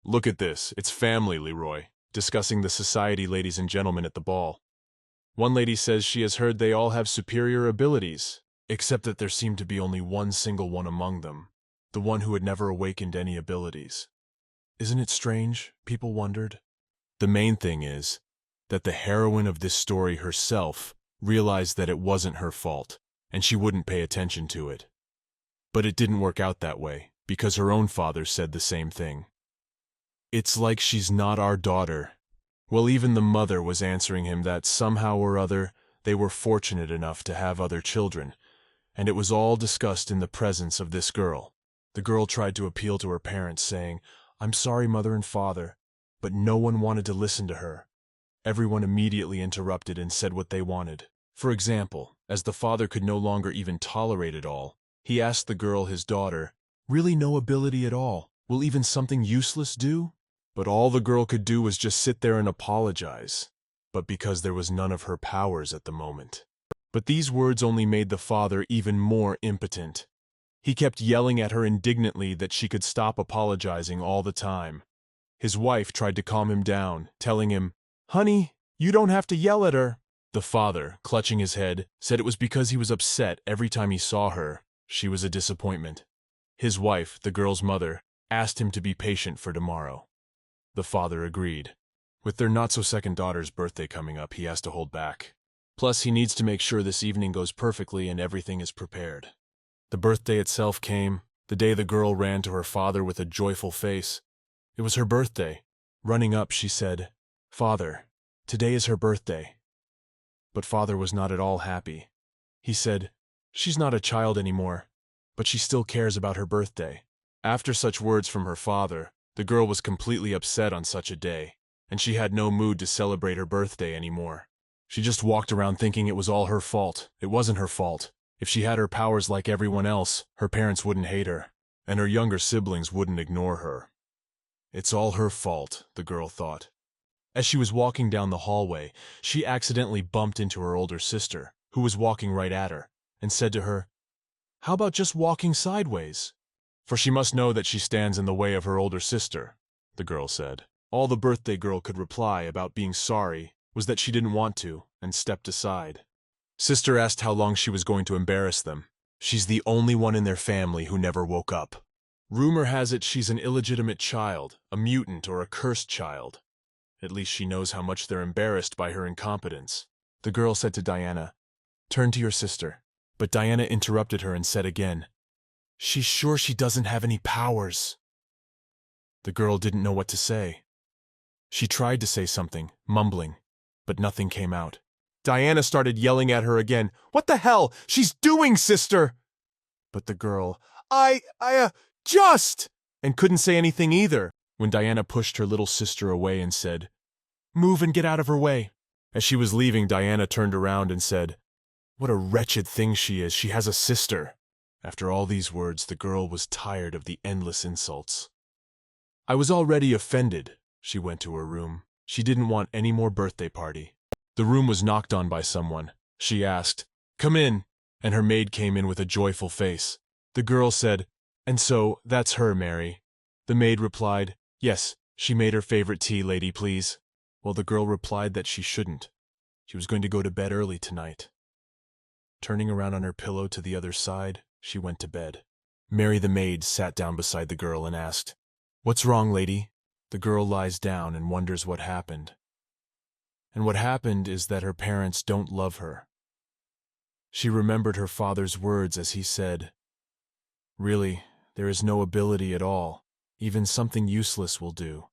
Look at this, it's family, Leroy, discussing the society ladies and gentlemen at the ball. One lady says she has heard they all have superior abilities, except that there seemed to be only one single one among them, the one who had never awakened any abilities. Isn't it strange? People wondered. The main thing is that the heroine of this story herself realized that it wasn't her fault, and she wouldn't pay attention to it. But it didn't work out that way, because her own father said the same thing. It's like she's not our daughter. Well, even the mother was answering him that somehow or other they were fortunate enough to have other children, and it was all discussed in the presence of this girl. The girl tried to appeal to her parents, saying, "I'm sorry, mother and father," but no one wanted to listen to her. Everyone immediately interrupted and said what they wanted. For example, as the father could no longer even tolerate it all, he asked the girl, his daughter, "Really no ability at all? Will even something useless do?" But all the girl could do was just sit there and apologize, but because there was none of her powers at the moment. But these words only made the father even more impotent. He kept yelling at her indignantly that she could stop apologizing all the time. His wife tried to calm him down, telling him, "Honey, you don't have to yell at her." The father, clutching his head, said it was because he was upset every time he saw her. She was a disappointment. His wife, the girl's mother, asked him to be patient for tomorrow. The father agreed. With their not-so-second daughter's birthday coming up, he has to hold back. Plus, he needs to make sure this evening goes perfectly and everything is prepared. The birthday itself came, the day the girl ran to her father with a joyful face. It was her birthday. Running up, she said, "Father, today is her birthday." But father was not at all happy. He said, "She's not a child anymore, but she still cares about her birthday." After such words from her father, the girl was completely upset on such a day, and she had no mood to celebrate her birthday anymore. She just walked around thinking it was all her fault. It wasn't her fault. If she had her powers like everyone else, her parents wouldn't hate her, and her younger siblings wouldn't ignore her. It's all her fault, the girl thought. As she was walking down the hallway, she accidentally bumped into her older sister, who was walking right at her, and said to her, "How about just walking sideways?" For she must know that she stands in the way of her older sister, the girl said. All the birthday girl could reply about being sorry was that she didn't want to, and stepped aside. Sister asked how long she was going to embarrass them. She's the only one in their family who never woke up. Rumor has it she's an illegitimate child, a mutant or a cursed child. At least she knows how much they're embarrassed by her incompetence. The girl said to Diana, "Turn to your sister." But Diana interrupted her and said again, "She's sure she doesn't have any powers." The girl didn't know what to say. She tried to say something, mumbling, but nothing came out. Diana started yelling at her again, "What the hell? She's doing, sister!" But the girl, just, and couldn't say anything either, when Diana pushed her little sister away and said, "Move and get out of her way." As she was leaving, Diana turned around and said, "What a wretched thing she is. She has a sister." After all these words, the girl was tired of the endless insults. I was already offended. She went to her room. She didn't want any more birthday party. The room was knocked on by someone. She asked, "Come in," and her maid came in with a joyful face. The girl said, "And so, that's her, Mary." The maid replied, "Yes, she made her favorite tea, lady, please." Well, the girl replied that she shouldn't. She was going to go to bed early tonight. Turning around on her pillow to the other side, she went to bed. Mary the maid sat down beside the girl and asked, "What's wrong, lady?" The girl lies down and wonders what happened. And what happened is that her parents don't love her. She remembered her father's words as he said, "Really, there is no ability at all. Even something useless will do."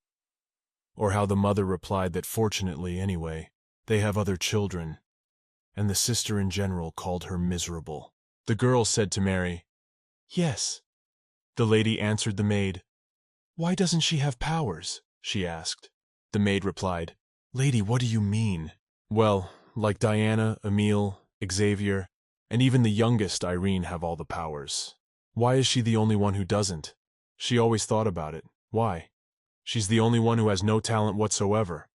Or how the mother replied that fortunately, anyway, they have other children, and the sister in general called her miserable. The girl said to Mary, "Yes." The lady answered the maid. "Why doesn't she have powers?" she asked. The maid replied, "Lady, what do you mean?" "Well, like Diana, Emile, Xavier, and even the youngest, Irene, have all the powers. Why is she the only one who doesn't?" She always thought about it. Why? She's the only one who has no talent whatsoever.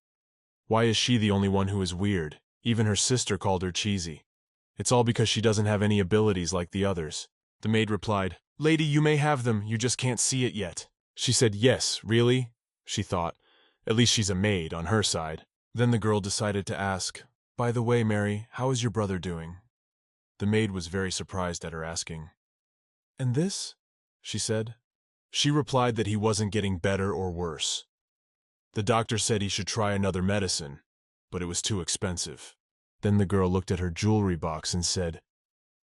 Why is she the only one who is weird? Even her sister called her cheesy. It's all because she doesn't have any abilities like the others. The maid replied, "Lady, you may have them, you just can't see it yet." She said, "Yes, really?" she thought. At least she's a maid on her side. Then the girl decided to ask, "By the way, Mary, how is your brother doing?" The maid was very surprised at her asking. "And this?" she said. She replied that he wasn't getting better or worse. The doctor said he should try another medicine, but it was too expensive. Then the girl looked at her jewelry box and said,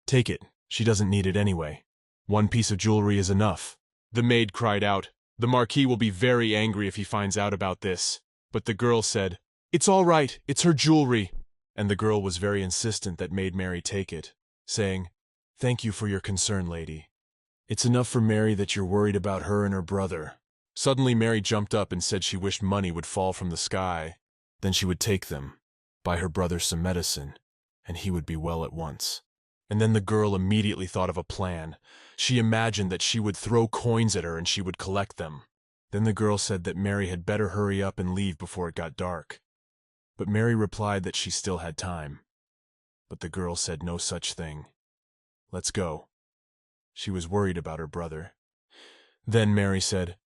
"Take it, she doesn't need it anyway. One piece of jewelry is enough." The maid cried out, "The Marquis will be very angry if he finds out about this." But the girl said, "It's all right, it's her jewelry." And the girl was very insistent that made Mary take it, saying, "Thank you for your concern, lady. It's enough for Mary that you're worried about her and her brother." Suddenly Mary jumped up and said she wished money would fall from the sky. Then she would take them, buy her brother some medicine, and he would be well at once. And then the girl immediately thought of a plan. She imagined that she would throw coins at her and she would collect them. Then the girl said that Mary had better hurry up and leave before it got dark. But Mary replied that she still had time. But the girl said no such thing. "Let's go." She was worried about her brother. Then Mary said,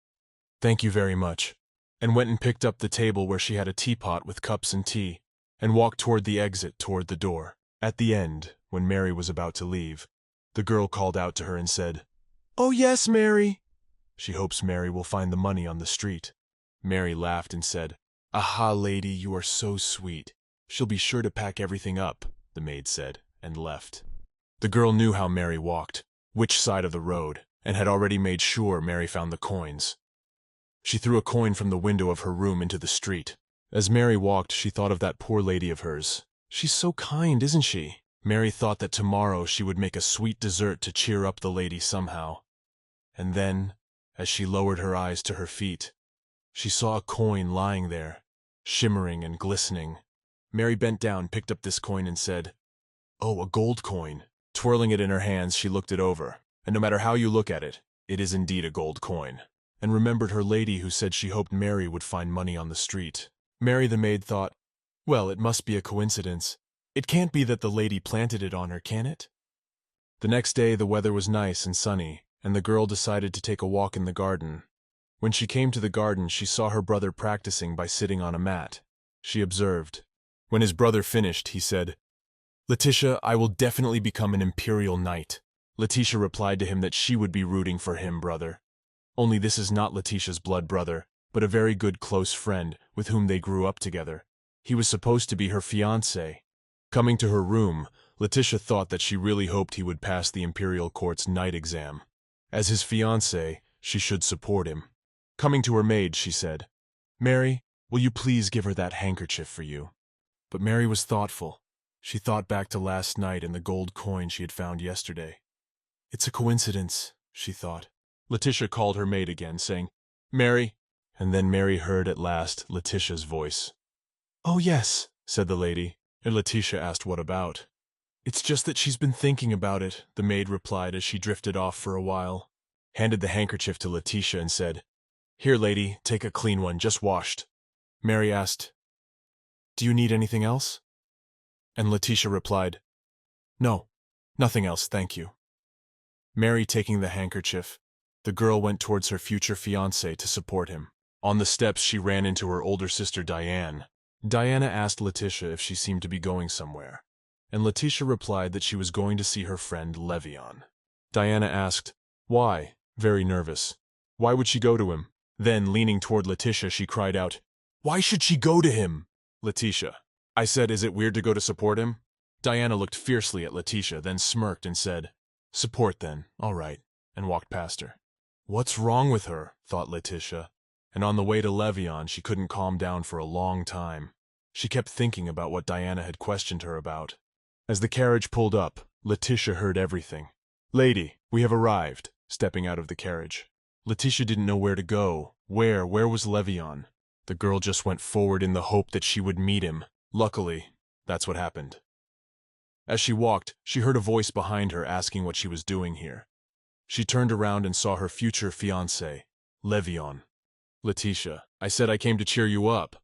"Thank you very much," and went and picked up the table where she had a teapot with cups and tea, and walked toward the exit, toward the door. At the end, when Mary was about to leave, the girl called out to her and said, "Oh yes, Mary." She hopes Mary will find the money on the street. Mary laughed and said, "Aha, lady, you are so sweet. She'll be sure to pack everything up," the maid said, and left. The girl knew how Mary walked, which side of the road, and had already made sure Mary found the coins. She threw a coin from the window of her room into the street. As Mary walked, she thought of that poor lady of hers. She's so kind, isn't she? Mary thought that tomorrow she would make a sweet dessert to cheer up the lady somehow. And then, as she lowered her eyes to her feet, she saw a coin lying there, shimmering and glistening. Mary bent down, picked up this coin, and said, "Oh, a gold coin." Twirling it in her hands, she looked it over, and no matter how you look at it, it is indeed a gold coin, and remembered her lady who said she hoped Mary would find money on the street. Mary the maid thought, "Well, it must be a coincidence. It can't be that the lady planted it on her, can it?" The next day the weather was nice and sunny, and the girl decided to take a walk in the garden. When she came to the garden, she saw her brother practicing by sitting on a mat. She observed. When his brother finished, he said, "Letitia, I will definitely become an imperial knight." Letitia replied to him that she would be rooting for him, brother. Only this is not Letitia's blood brother, but a very good close friend with whom they grew up together. He was supposed to be her fiancé. Coming to her room, Letitia thought that she really hoped he would pass the imperial court's knight exam. As his fiancé, she should support him. Coming to her maid, she said, "Mary, will you please give her that handkerchief for you?" But Mary was thoughtful. She thought back to last night and the gold coin she had found yesterday. "It's a coincidence," she thought. Letitia called her maid again, saying, "Mary," and then Mary heard at last Letitia's voice. "Oh yes," said the lady, and Letitia asked what about. "It's just that she's been thinking about it," the maid replied as she drifted off for a while, handed the handkerchief to Letitia and said, "Here, lady, take a clean one, just washed." Mary asked, "Do you need anything else?" And Letitia replied, "No, nothing else, thank you." Mary taking the handkerchief, the girl went towards her future fiancé to support him. On the steps, she ran into her older sister Diane. Diana asked Letitia if she seemed to be going somewhere, and Letitia replied that she was going to see her friend Levion. Diana asked, "Why?" very nervous. Why would she go to him? Then, leaning toward Letitia, she cried out, "Why should she go to him?" "Letitia," I said, "is it weird to go to support him?" Diana looked fiercely at Letitia, then smirked and said, "Support then, all right," and walked past her. What's wrong with her, thought Letitia, and on the way to Levion she couldn't calm down for a long time. She kept thinking about what Diana had questioned her about. As the carriage pulled up, Letitia heard everything. "Lady, we have arrived," stepping out of the carriage. Letitia didn't know where to go. Where was Levion? The girl just went forward in the hope that she would meet him. Luckily, that's what happened. As she walked, she heard a voice behind her asking what she was doing here. She turned around and saw her future fiancé, Levion. "Letitia, I said I came to cheer you up."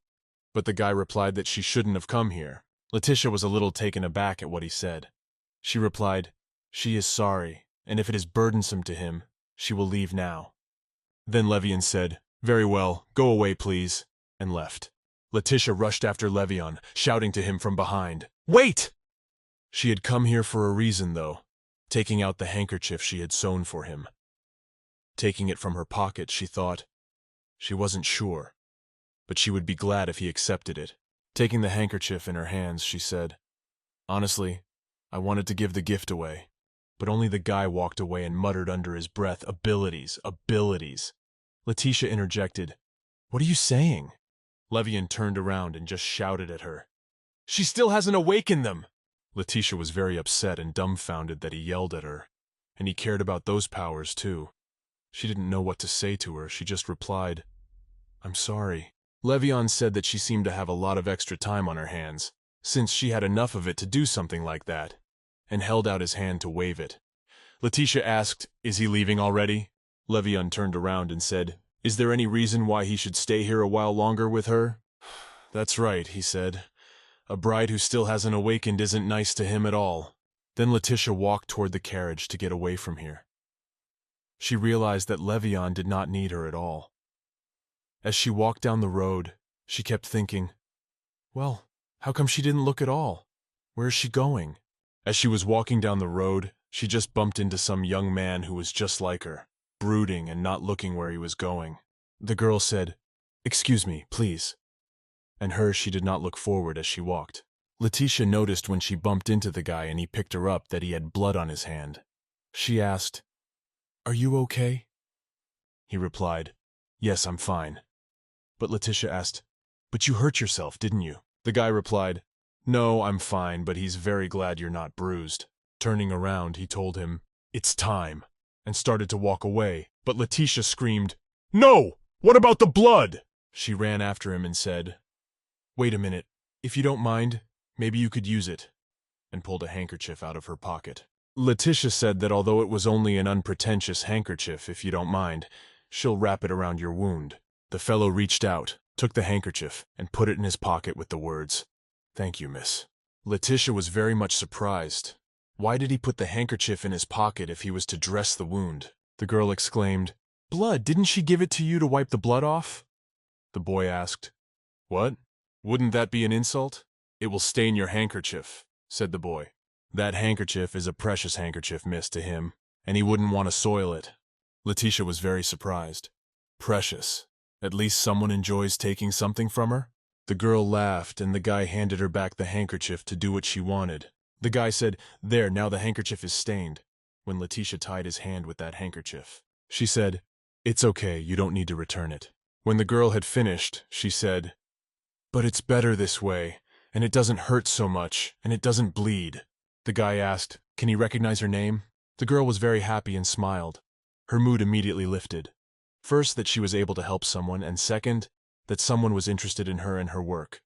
But the guy replied that she shouldn't have come here. Letitia was a little taken aback at what he said. She replied, "She is sorry, and if it is burdensome to him, she will leave now." Then Levion said, Very well, go away please, and left. Letitia rushed after Levion, shouting to him from behind. Wait! She had come here for a reason, though, taking out the handkerchief she had sewn for him. Taking it from her pocket, she thought. She wasn't sure, but she would be glad if he accepted it. Taking the handkerchief in her hands, she said, Honestly, I wanted to give the gift away, but only the guy walked away and muttered under his breath, Abilities, abilities. Letitia interjected, What are you saying? Levion turned around and just shouted at her. She still hasn't awakened them! Letitia was very upset and dumbfounded that he yelled at her, and he cared about those powers too. She didn't know what to say to her, she just replied, I'm sorry. Levion said that she seemed to have a lot of extra time on her hands, since she had enough of it to do something like that, and held out his hand to wave it. Letitia asked, Is he leaving already? Levion turned around and said, Is there any reason why he should stay here a while longer with her? That's right, he said. A bride who still hasn't awakened isn't nice to him at all. Then Letitia walked toward the carriage to get away from here. She realized that Levion did not need her at all. As she walked down the road, she kept thinking, Well, how come she didn't look at all? Where is she going? As she was walking down the road, she just bumped into some young man who was just like her, brooding and not looking where he was going. The girl said, Excuse me, please. And she did not look forward as she walked. Letitia noticed when she bumped into the guy and he picked her up that he had blood on his hand. She asked, Are you okay? He replied, Yes, I'm fine. But Letitia asked, But you hurt yourself, didn't you? The guy replied, No, I'm fine, but he's very glad you're not bruised. Turning around, he told him, It's time, and started to walk away. But Letitia screamed, No! What about the blood? She ran after him and said, Wait a minute. If you don't mind, maybe you could use it, and pulled a handkerchief out of her pocket. Letitia said that although it was only an unpretentious handkerchief, if you don't mind, she'll wrap it around your wound. The fellow reached out, took the handkerchief, and put it in his pocket with the words, Thank you, miss. Letitia was very much surprised. Why did he put the handkerchief in his pocket if he was to dress the wound? The girl exclaimed, Blood, didn't she give it to you to wipe the blood off? The boy asked, What? Wouldn't that be an insult? It will stain your handkerchief, said the boy. That handkerchief is a precious handkerchief, miss, to him, and he wouldn't want to soil it. Letitia was very surprised. Precious. At least someone enjoys taking something from her? The girl laughed, and the guy handed her back the handkerchief to do what she wanted. The guy said, There, now the handkerchief is stained, when Letitia tied his hand with that handkerchief. She said, It's okay, you don't need to return it. When the girl had finished, she said, But it's better this way, and it doesn't hurt so much, and it doesn't bleed. The guy asked, Can he recognize her name? The girl was very happy and smiled. Her mood immediately lifted. First, that she was able to help someone, and second, that someone was interested in her and her work.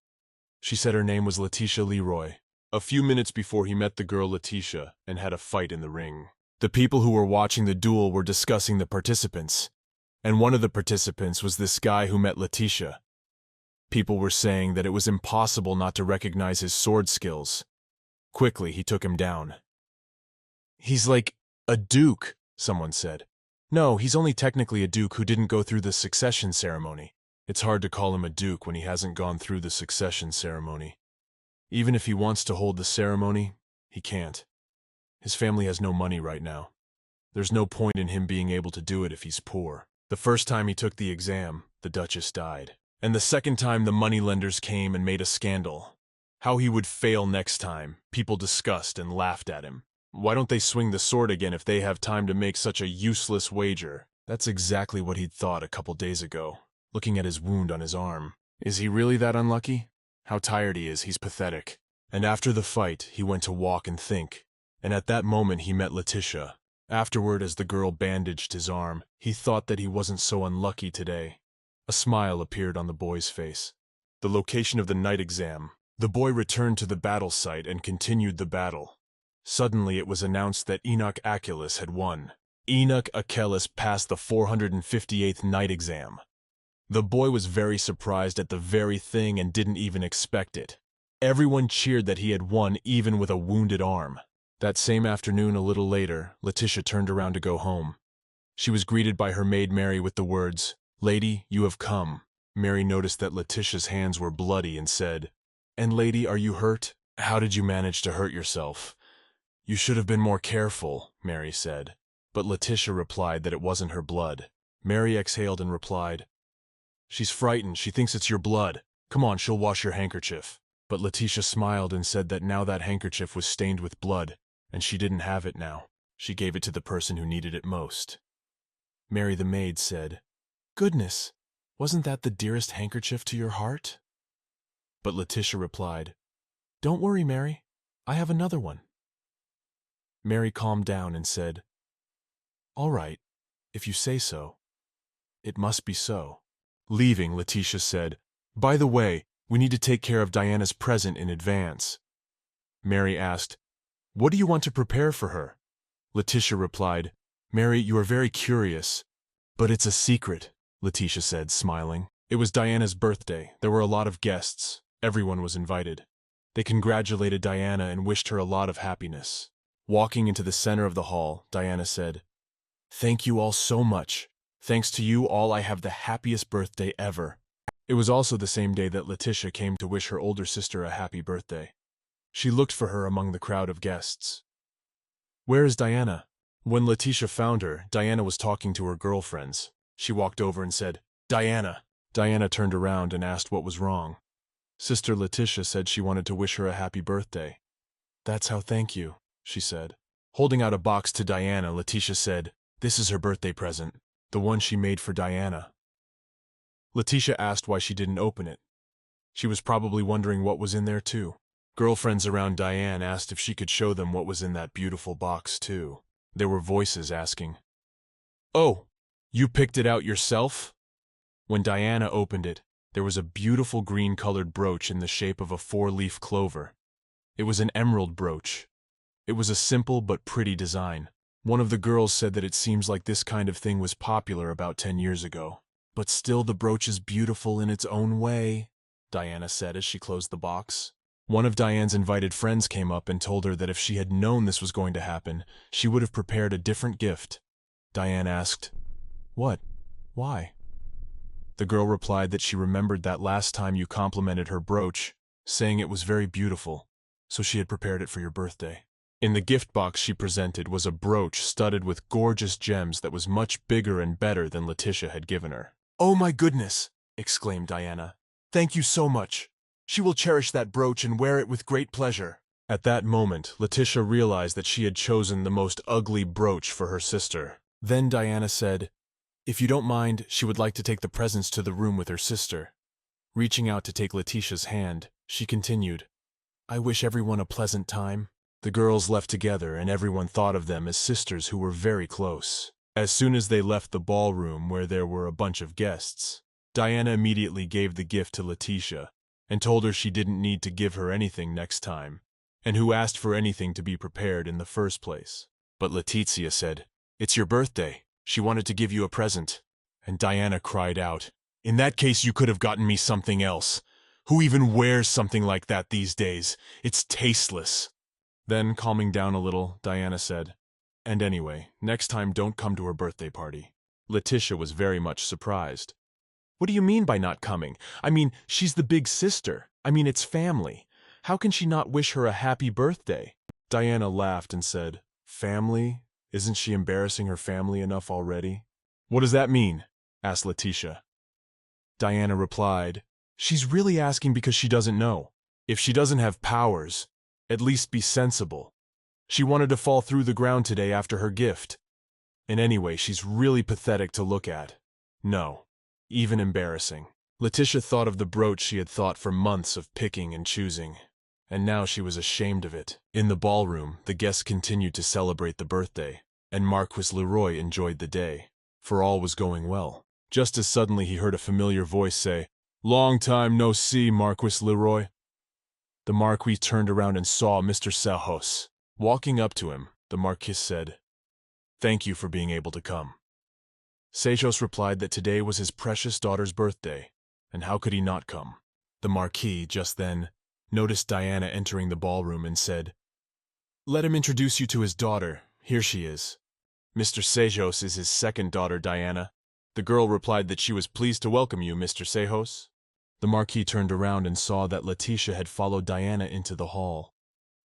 She said her name was Letitia Leroy. A few minutes before he met the girl Letitia and had a fight in the ring. The people who were watching the duel were discussing the participants, and one of the participants was this guy who met Letitia. People were saying that it was impossible not to recognize his sword skills. Quickly, he took him down. He's like a duke, someone said. No, he's only technically a duke who didn't go through the succession ceremony. It's hard to call him a duke when he hasn't gone through the succession ceremony. Even if he wants to hold the ceremony, he can't. His family has no money right now. There's no point in him being able to do it if he's poor. The first time he took the exam, the Duchess died. And the second time the moneylenders came and made a scandal. How he would fail next time, people discussed and laughed at him. Why don't they swing the sword again if they have time to make such a useless wager? That's exactly what he'd thought a couple days ago, looking at his wound on his arm. Is he really that unlucky? How tired he is, he's pathetic. And after the fight, he went to walk and think. And at that moment he met Letitia. Afterward, as the girl bandaged his arm, he thought that he wasn't so unlucky today. A smile appeared on the boy's face. The location of the night exam. The boy returned to the battle site and continued the battle. Suddenly it was announced that Enoch Achilles had won. Enoch Achilles passed the 458th night exam. The boy was very surprised at the very thing and didn't even expect it. Everyone cheered that he had won even with a wounded arm. That same afternoon, a little later, Letitia turned around to go home. She was greeted by her maid Mary with the words, "Lady, you have come." Mary noticed that Letitia's hands were bloody and said, "And lady, are you hurt? How did you manage to hurt yourself?" "You should have been more careful," Mary said. But Letitia replied that it wasn't her blood. Mary exhaled and replied, "She's frightened. She thinks it's your blood. Come on, she'll wash your handkerchief." But Letitia smiled and said that now that handkerchief was stained with blood, and she didn't have it now. She gave it to the person who needed it most. Mary the maid said, "Goodness, wasn't that the dearest handkerchief to your heart?" But Letitia replied, "Don't worry, Mary. I have another one." Mary calmed down and said, "All right, if you say so. It must be so." Leaving, Letitia said, "By the way, we need to take care of Diana's present in advance." Mary asked, "What do you want to prepare for her?" Letitia replied, "Mary, you are very curious." "But it's a secret," Letitia said, smiling. It was Diana's birthday. There were a lot of guests. Everyone was invited. They congratulated Diana and wished her a lot of happiness. Walking into the center of the hall, Diana said, "Thank you all so much. Thanks to you all, I have the happiest birthday ever." It was also the same day that Letitia came to wish her older sister a happy birthday. She looked for her among the crowd of guests. "Where is Diana?" When Letitia found her, Diana was talking to her girlfriends. She walked over and said, "Diana." Diana turned around and asked what was wrong. Sister Letitia said she wanted to wish her a happy birthday. "That's how thank you," she said. Holding out a box to Diana, Letitia said, "This is her birthday present, the one she made for Diana." Letitia asked why she didn't open it. She was probably wondering what was in there too. Girlfriends around Diane asked if she could show them what was in that beautiful box too. There were voices asking, "Oh, you picked it out yourself?" When Diana opened it, there was a beautiful green-colored brooch in the shape of a four-leaf clover. It was an emerald brooch. It was a simple but pretty design. One of the girls said that it seems like this kind of thing was popular about 10 years ago. "But still the brooch is beautiful in its own way," Diana said as she closed the box. One of Diane's invited friends came up and told her that if she had known this was going to happen, she would have prepared a different gift. Diane asked, "What? Why?" The girl replied that she remembered that last time you complimented her brooch, saying it was very beautiful, so she had prepared it for your birthday. In the gift box she presented was a brooch studded with gorgeous gems that was much bigger and better than Letitia had given her. "Oh my goodness!" exclaimed Diana. "Thank you so much. She will cherish that brooch and wear it with great pleasure." At that moment, Letitia realized that she had chosen the most ugly brooch for her sister. Then Diana said, "If you don't mind, she would like to take the presents to the room with her sister." Reaching out to take Letitia's hand, she continued, "I wish everyone a pleasant time." The girls left together, and everyone thought of them as sisters who were very close. As soon as they left the ballroom where there were a bunch of guests, Diana immediately gave the gift to Letitia and told her she didn't need to give her anything next time, and who asked for anything to be prepared in the first place. But Letitia said, "It's your birthday. She wanted to give you a present." And Diana cried out, "In that case you could have gotten me something else. Who even wears something like that these days? It's tasteless." Then, calming down a little, Diana said, "And anyway, next time don't come to her birthday party." Letitia was very much surprised. "What do you mean by not coming? I mean, she's the big sister. I mean, it's family. How can she not wish her a happy birthday?" Diana laughed and said, "Family? Isn't she embarrassing her family enough already?" "What does that mean?" asked Letitia. Diana replied, "She's really asking because she doesn't know. If she doesn't have powers, at least be sensible. She wanted to fall through the ground today after her gift. And anyway, she's really pathetic to look at. No, even embarrassing." Letitia thought of the brooch she had thought for months of picking and choosing, and now she was ashamed of it. In the ballroom, the guests continued to celebrate the birthday, and Marquis Leroy enjoyed the day, for all was going well. Just as suddenly he heard a familiar voice say, "Long time no see, Marquis Leroy." The Marquis turned around and saw Mr. Sejos. Walking up to him, the Marquis said, "Thank you for being able to come." Sejos replied that today was his precious daughter's birthday, and how could he not come? The Marquis, just then, noticed Diana entering the ballroom and said, "Let him introduce you to his daughter. Here she is. Mr. Sejos is his second daughter, Diana. The girl replied that she was pleased to welcome you, Mr. Sejos. The Marquis turned around and saw that Letitia had followed Diana into the hall.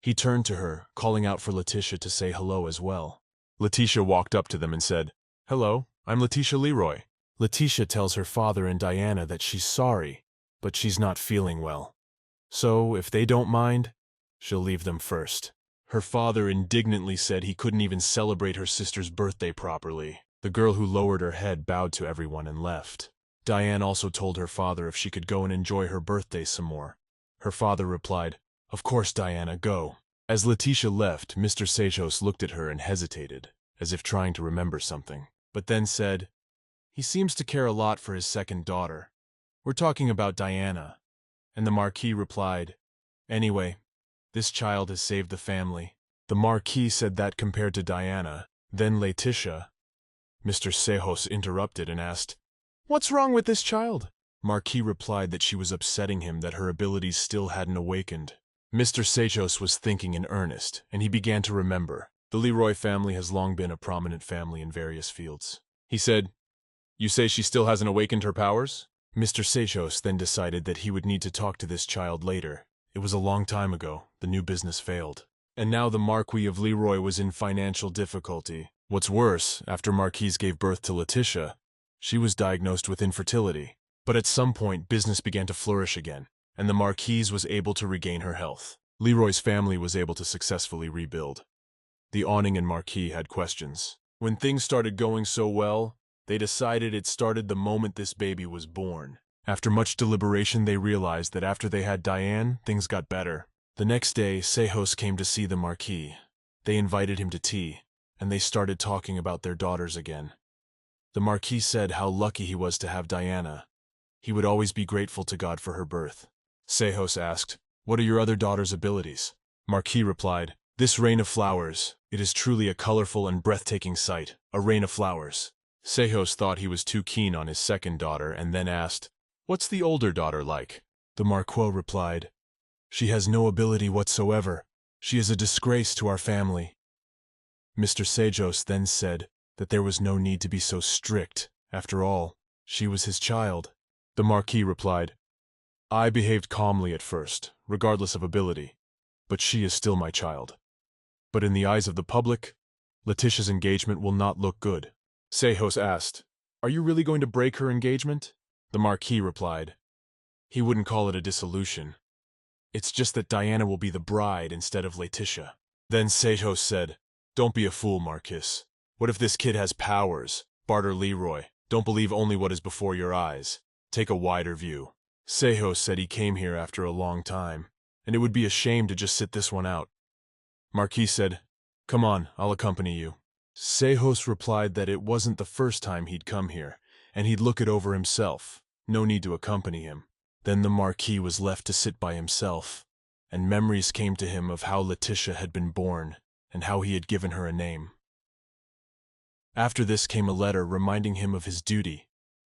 He turned to her, calling out for Letitia to say hello as well. Letitia walked up to them and said, "Hello, I'm Letitia Leroy." Letitia tells her father and Diana that she's sorry, but she's not feeling well. So, if they don't mind, she'll leave them first. Her father indignantly said he couldn't even celebrate her sister's birthday properly. The girl who lowered her head bowed to everyone and left. Diane also told her father if she could go and enjoy her birthday some more. Her father replied, "Of course, Diana, go." As Letitia left, Mr. Sejos looked at her and hesitated, as if trying to remember something, but then said, "He seems to care a lot for his second daughter. We're talking about Diana." And the Marquis replied, "Anyway, this child has saved the family." The Marquis said that compared to Diana, then Letitia. Mr. Sejos interrupted and asked, "What's wrong with this child?" Marquis replied that she was upsetting him that her abilities still hadn't awakened. Mr. Sejos was thinking in earnest, and he began to remember. The Leroy family has long been a prominent family in various fields. He said, "You say she still hasn't awakened her powers?" Mr. Sejos then decided that he would need to talk to this child later. It was a long time ago, the new business failed. And now the Marquis of Leroy was in financial difficulty. What's worse, after Marquise gave birth to Letitia, she was diagnosed with infertility. But at some point, business began to flourish again, and the Marquise was able to regain her health. Leroy's family was able to successfully rebuild. The Awning and Marquis had questions. When things started going so well, they decided it started the moment this baby was born. After much deliberation, they realized that after they had Diane, things got better. The next day, Sejos came to see the Marquis. They invited him to tea, and they started talking about their daughters again. The Marquis said how lucky he was to have Diana. He would always be grateful to God for her birth. Sejos asked, "What are your other daughter's abilities?" Marquis replied, "This rain of flowers. It is truly a colorful and breathtaking sight, a rain of flowers." Sejos thought he was too keen on his second daughter and then asked, "What's the older daughter like?" The Marquis replied, "She has no ability whatsoever. She is a disgrace to our family." Mr. Sejos then said that there was no need to be so strict. After all, she was his child. The Marquis replied, "I behaved calmly at first, regardless of ability, but she is still my child. But in the eyes of the public, Letitia's engagement will not look good." Sejos asked, "Are you really going to break her engagement?" The Marquis replied, he wouldn't call it a dissolution. It's just that Diana will be the bride instead of Letitia. Then Sejos said, "Don't be a fool, Marquis. What if this kid has powers? Barter Leroy. Don't believe only what is before your eyes. Take a wider view." Sejos said he came here after a long time, and it would be a shame to just sit this one out. Marquis said, "Come on, I'll accompany you." Sejos replied that it wasn't the first time he'd come here, and he'd look it over himself. No need to accompany him. Then the Marquis was left to sit by himself, and memories came to him of how Letitia had been born, and how he had given her a name. After this came a letter reminding him of his duty,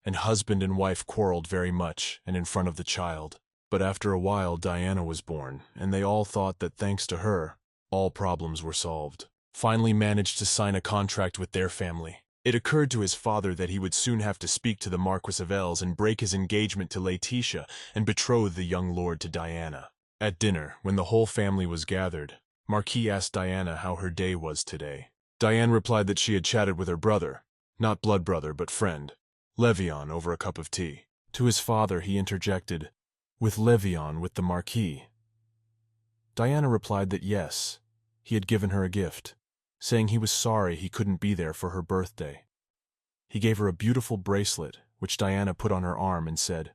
and husband and wife quarreled very much and in front of the child. But after a while Diana was born, and they all thought that thanks to her, all problems were solved. Finally managed to sign a contract with their family. It occurred to his father that he would soon have to speak to the Marquis of Els and break his engagement to Letitia and betroth the young lord to Diana. At dinner, when the whole family was gathered, Marquis asked Diana how her day was today. Diane replied that she had chatted with her brother, not blood brother but friend, Levion, over a cup of tea. To his father he interjected, "With Levion with the Marquis?" Diana replied that yes, he had given her a gift, saying he was sorry he couldn't be there for her birthday. He gave her a beautiful bracelet, which Diana put on her arm and said,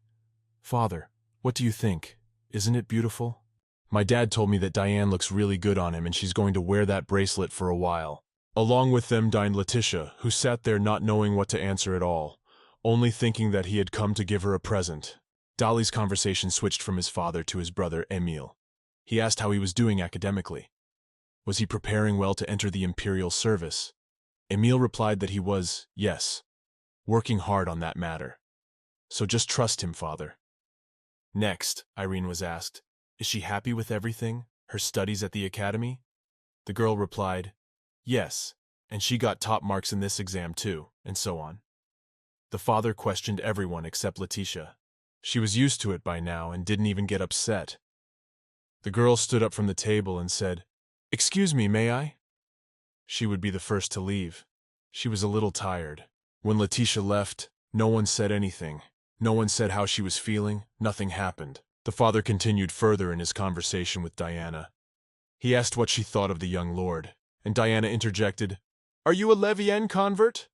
"Father, what do you think? Isn't it beautiful?" My dad told me that Diane looks really good on him and she's going to wear that bracelet for a while. Along with them dined Letitia, who sat there not knowing what to answer at all, only thinking that he had come to give her a present. Dolly's conversation switched from his father to his brother Emile. He asked how he was doing academically. Was he preparing well to enter the imperial service? Emile replied that he was, yes, working hard on that matter. So just trust him, father. Next, Irene was asked, is she happy with everything, her studies at the academy? The girl replied, yes, and she got top marks in this exam too, and so on. The father questioned everyone except Letitia. She was used to it by now and didn't even get upset. The girl stood up from the table and said, "Excuse me, may I?" She would be the first to leave. She was a little tired. When Letitia left, no one said anything. No one said how she was feeling. Nothing happened. The father continued further in his conversation with Diana. He asked what she thought of the young lord, and Diana interjected, "Are you a Levian convert?"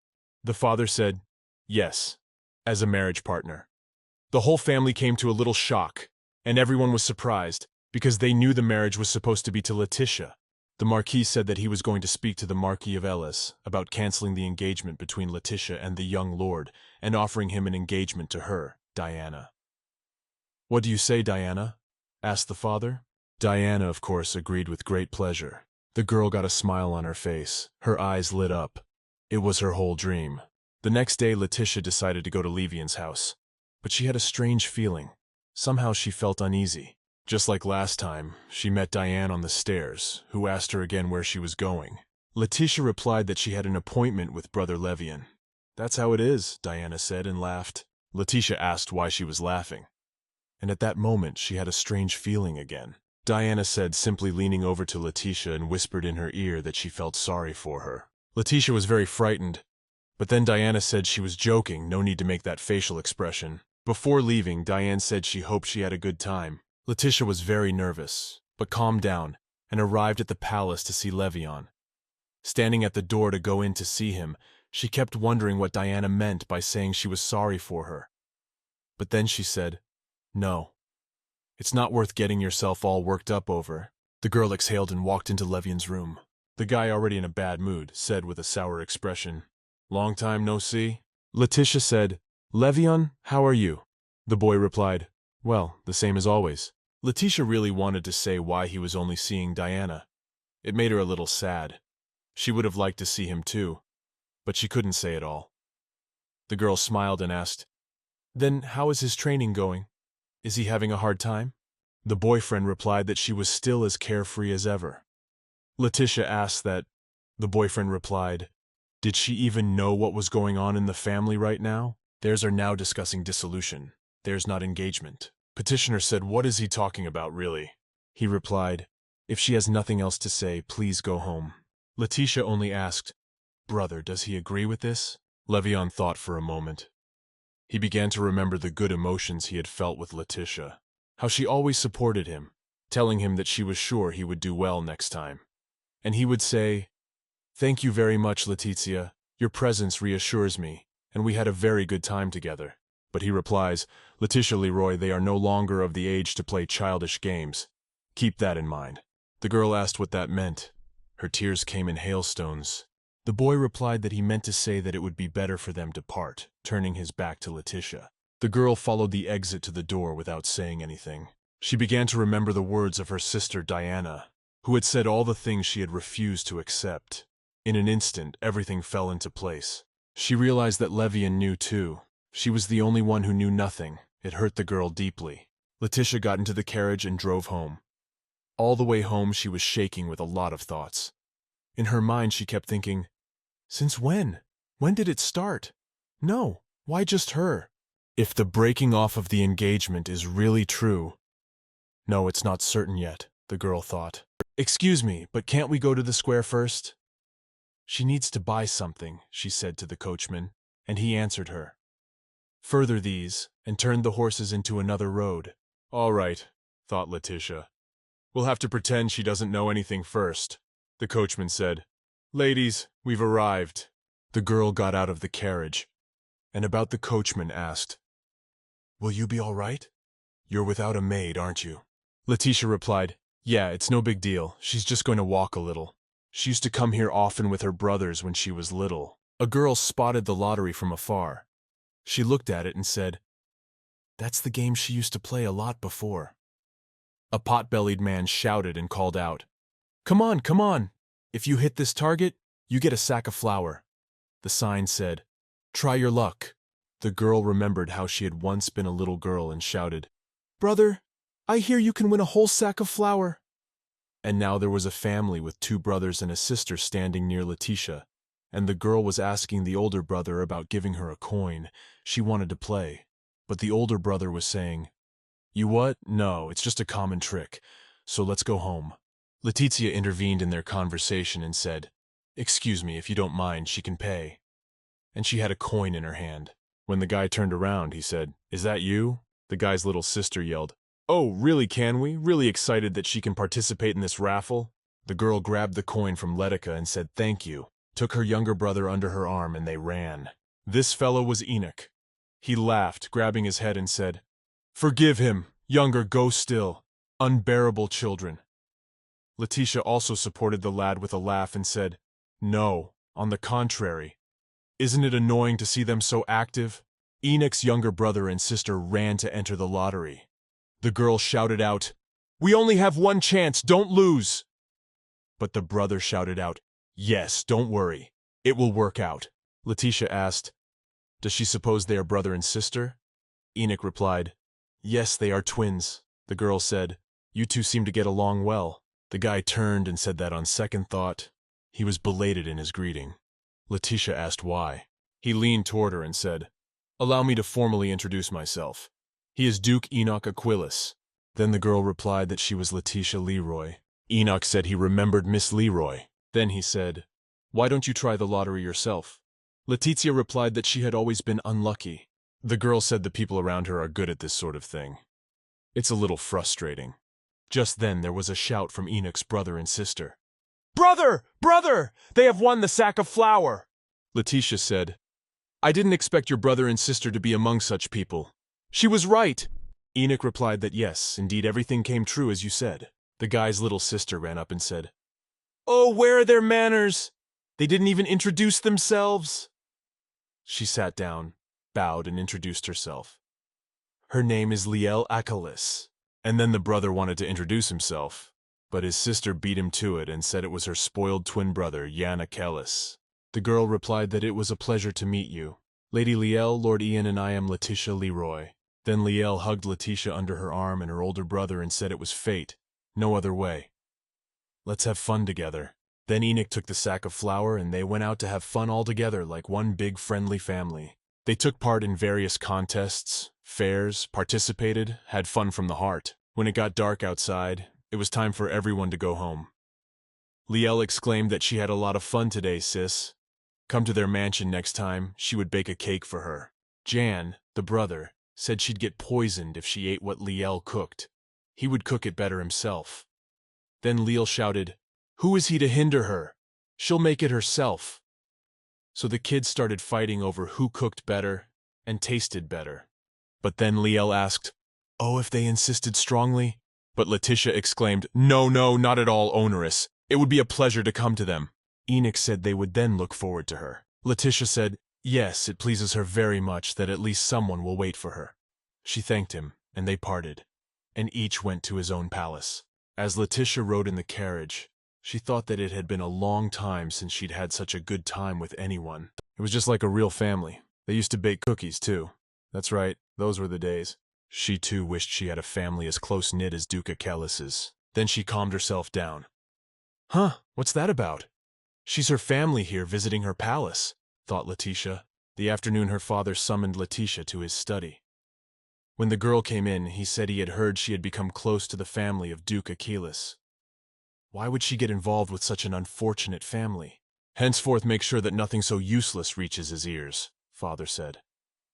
The father said, "Yes, as a marriage partner." The whole family came to a little shock, and everyone was surprised, because they knew the marriage was supposed to be to Letitia. The Marquis said that he was going to speak to the Marquis of Ellis about canceling the engagement between Letitia and the young lord and offering him an engagement to her, Diana. "What do you say, Diana?" asked the father. Diana, of course, agreed with great pleasure. The girl got a smile on her face. Her eyes lit up. It was her whole dream. The next day, Letitia decided to go to Levian's house. But she had a strange feeling. Somehow she felt uneasy. Just like last time, she met Diane on the stairs, who asked her again where she was going. Letitia replied that she had an appointment with Brother Levian. "That's how it is," Diana said and laughed. Letitia asked why she was laughing. And at that moment, she had a strange feeling again. Diana said, simply leaning over to Letitia and whispered in her ear that she felt sorry for her. Letitia was very frightened, but then Diana said she was joking, no need to make that facial expression. Before leaving, Diane said she hoped she had a good time. Letitia was very nervous, but calmed down, and arrived at the palace to see Levian. Standing at the door to go in to see him, she kept wondering what Diana meant by saying she was sorry for her. But then she said, "No, it's not worth getting yourself all worked up over." The girl exhaled and walked into Levian's room. The guy, already in a bad mood, said with a sour expression, "Long time no see." Letitia said, "Levian, how are you?" The boy replied, "Well, the same as always." Letitia really wanted to say why he was only seeing Diana. It made her a little sad. She would have liked to see him too, but she couldn't say it all. The girl smiled and asked, "Then how is his training going? Is he having a hard time?" The boyfriend replied that she was still as carefree as ever. Letitia asked that. The boyfriend replied, did she even know what was going on in the family right now? Theirs are now discussing dissolution. Theirs not engagement. Petitioner said, "What is he talking about, really?" He replied, "If she has nothing else to say, please go home." Letitia only asked, "Brother, does he agree with this?" Levian thought for a moment. He began to remember the good emotions he had felt with Letitia, how she always supported him, telling him that she was sure he would do well next time. And he would say, "Thank you very much, Letizia. Your presence reassures me, and we had a very good time together." But he replies, "Letitia Leroy, they are no longer of the age to play childish games. Keep that in mind." The girl asked what that meant. Her tears came in hailstones. The boy replied that he meant to say that it would be better for them to part, turning his back to Letitia. The girl followed the exit to the door without saying anything. She began to remember the words of her sister Diana, who had said all the things she had refused to accept. In an instant, everything fell into place. She realized that Levian knew too. She was the only one who knew nothing. It hurt the girl deeply. Letitia got into the carriage and drove home. All the way home, she was shaking with a lot of thoughts. In her mind, she kept thinking, since when? When did it start? No, why just her? If the breaking off of the engagement is really true. No, it's not certain yet, the girl thought. "Excuse me, but can't we go to the square first?" "She needs to buy something," she said to the coachman, and he answered her. Further these, and turned the horses into another road. "All right," thought Letitia. "We'll have to pretend she doesn't know anything first." The coachman said, "Ladies, we've arrived." The girl got out of the carriage, and about the coachman asked, "Will you be all right? You're without a maid, aren't you?" Letitia replied, "Yeah, it's no big deal. She's just going to walk a little. She used to come here often with her brothers when she was little." A girl spotted the lottery from afar. She looked at it and said, "That's the game she used to play a lot before." A pot-bellied man shouted and called out, "Come on, come on! If you hit this target, you get a sack of flour." The sign said, "Try your luck." The girl remembered how she had once been a little girl and shouted, "Brother, I hear you can win a whole sack of flour." And now there was a family with 2 brothers and a sister standing near Letitia. and the girl was asking the older brother about giving her a coin. She wanted to play, but the older brother was saying, "You what? No, it's just a common trick, so let's go home." Letizia intervened in their conversation and said, "Excuse me, if you don't mind, she can pay." And she had a coin in her hand. When the guy turned around, he said, "Is that you?" The guy's little sister yelled, "Oh, really, can we? Really excited that she can participate in this raffle?" The girl grabbed the coin from Letica and said thank you, took her younger brother under her arm, and they ran. This fellow was Enoch. He laughed, grabbing his head, and said, "Forgive him, younger, go still. Unbearable children." Letitia also supported the lad with a laugh and said, "No, on the contrary. Isn't it annoying to see them so active?" Enoch's younger brother and sister ran to enter the lottery. The girl shouted out, "We only have one chance, don't lose!" But the brother shouted out, "Yes, don't worry. It will work out." Letitia asked, "Does she suppose they are brother and sister?" Enoch replied, "Yes, they are twins." The girl said, "You two seem to get along well." The guy turned and said that on second thought, he was belated in his greeting. Letitia asked why. He leaned toward her and said, "Allow me to formally introduce myself. He is Duke Enoch Aquilus." Then the girl replied that she was Letitia Leroy. Enoch said he remembered Miss Leroy. Then he said, "Why don't you try the lottery yourself?" Letitia replied that she had always been unlucky. The girl said the people around her are good at this sort of thing. It's a little frustrating. Just then there was a shout from Enoch's brother and sister. "Brother! Brother! They have won the sack of flour!" Letitia said, "I didn't expect your brother and sister to be among such people." She was right. Enoch replied that yes, indeed everything came true as you said. The guy's little sister ran up and said, "Oh, where are their manners? They didn't even introduce themselves." She sat down, bowed, and introduced herself. "Her name is Liel Achilles." And then the brother wanted to introduce himself, but his sister beat him to it and said it was her spoiled twin brother, Jan Achilles. The girl replied that it was a pleasure to meet you. Lady Liel, Lord Ian, and I am Letitia Leroy. Then Liel hugged Letitia under her arm and her older brother and said it was fate, no other way. Let's have fun together. Then Enoch took the sack of flour and they went out to have fun all together like one big friendly family. They took part in various contests, fairs, participated, had fun from the heart. When it got dark outside, it was time for everyone to go home. Liel exclaimed that she had a lot of fun today, sis. Come to their mansion next time, she would bake a cake for her. Jan, the brother, said she'd get poisoned if she ate what Liel cooked. He would cook it better himself. Then Liel shouted, "Who is he to hinder her? She'll make it herself." So the kids started fighting over who cooked better and tasted better. But then Liel asked, "Oh, if they insisted strongly?" But Letitia exclaimed, "No, no, not at all onerous. It would be a pleasure to come to them." Enoch said they would then look forward to her. Letitia said, yes, it pleases her very much that at least someone will wait for her. She thanked him, and they parted, and each went to his own palace. As Letitia rode in the carriage, she thought that it had been a long time since she'd had such a good time with anyone. It was just like a real family. They used to bake cookies, too. That's right, those were the days. She, too, wished she had a family as close-knit as Duke Achilles's. Then she calmed herself down. Huh, what's that about? She's her family here visiting her palace, thought Letitia. The afternoon her father summoned Letitia to his study. When the girl came in, he said he had heard she had become close to the family of Duke Achilles. Why would she get involved with such an unfortunate family? Henceforth make sure that nothing so useless reaches his ears, father said.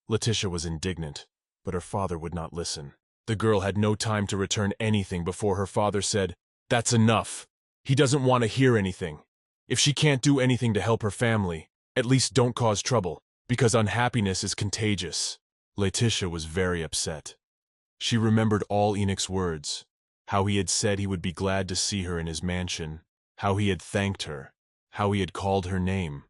Letitia was indignant, but her father would not listen. The girl had no time to return anything before her father said, "That's enough. He doesn't want to hear anything. If she can't do anything to help her family, at least don't cause trouble, because unhappiness is contagious." Letitia was very upset. She remembered all Enoch's words, how he had said he would be glad to see her in his mansion, how he had thanked her, how he had called her name.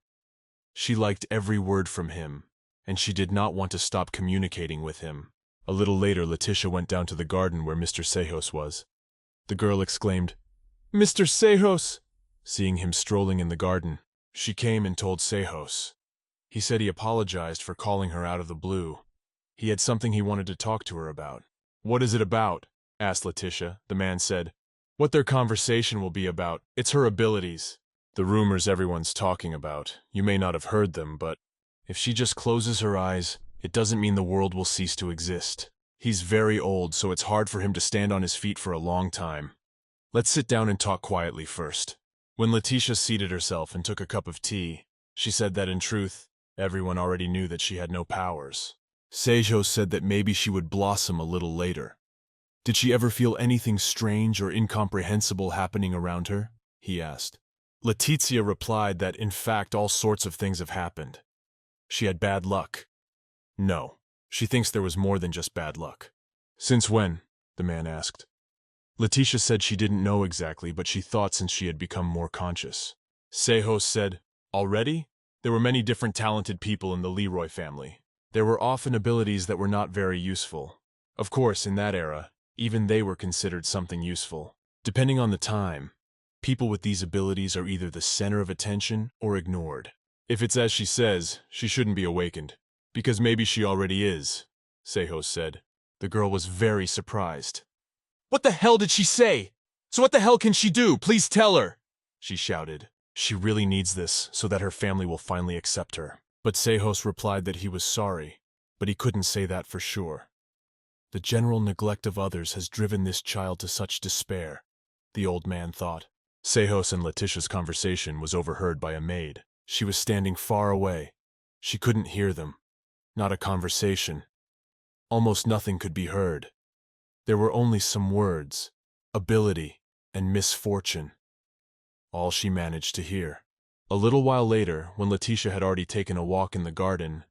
She liked every word from him, and she did not want to stop communicating with him. A little later, Letitia went down to the garden where Mr. Sejos was. The girl exclaimed, "Mr. Sejos!" Seeing him strolling in the garden, she came and told Sejos. He said he apologized for calling her out of the blue. He had something he wanted to talk to her about. "What is it about?" asked Letitia. The man said, "What their conversation will be about. It's her abilities." The rumors everyone's talking about, you may not have heard them, but if she just closes her eyes, it doesn't mean the world will cease to exist. He's very old, so it's hard for him to stand on his feet for a long time. Let's sit down and talk quietly first. When Letitia seated herself and took a cup of tea, she said that in truth, everyone already knew that she had no powers. Seijo said that maybe she would blossom a little later. Did she ever feel anything strange or incomprehensible happening around her? He asked. Letizia replied that in fact all sorts of things have happened. She had bad luck. No, she thinks there was more than just bad luck. Since when? The man asked. Letitia said she didn't know exactly, but she thought since she had become more conscious. Seiho said, already? There were many different talented people in the Leroy family. There were often abilities that were not very useful. Of course, in that era, even they were considered something useful. Depending on the time, people with these abilities are either the center of attention or ignored. If it's as she says, she shouldn't be awakened. Because maybe she already is, Seiho said. The girl was very surprised. What the hell did she say? So what the hell can she do? Please tell her, she shouted. She really needs this so that her family will finally accept her. But Seihos replied that he was sorry, but he couldn't say that for sure. The general neglect of others has driven this child to such despair, the old man thought. Seihos and Letitia's conversation was overheard by a maid. She was standing far away. She couldn't hear them. Not a conversation. Almost nothing could be heard. There were only some words, ability, and misfortune. All she managed to hear. A little while later, when Letitia had already taken a walk in the garden,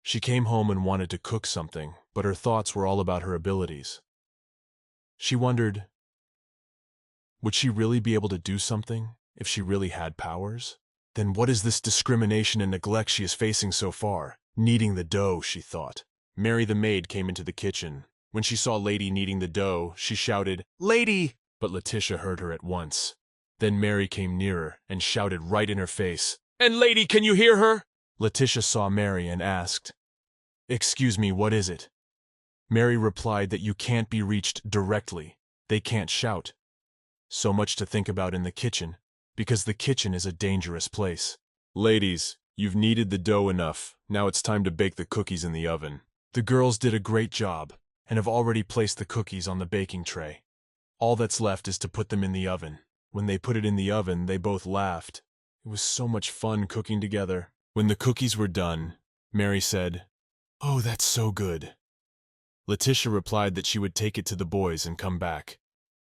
she came home and wanted to cook something, but her thoughts were all about her abilities. She wondered, would she really be able to do something if she really had powers? Then what is this discrimination and neglect she is facing so far? Kneading the dough, she thought. Mary the maid came into the kitchen. When she saw Lady kneading the dough, she shouted, "Lady!" But Letitia heard her at once. Then Mary came nearer and shouted right in her face, "And Lady, can you hear her?" Letitia saw Mary and asked, "Excuse me, what is it?" Mary replied that you can't be reached directly. They can't shout. So much to think about in the kitchen, because the kitchen is a dangerous place. Ladies, you've kneaded the dough enough. Now it's time to bake the cookies in the oven. The girls did a great job and have already placed the cookies on the baking tray. All that's left is to put them in the oven. When they put it in the oven, they both laughed. It was so much fun cooking together. When the cookies were done, Mary said, "Oh, that's so good." Letitia replied that she would take it to the boys and come back.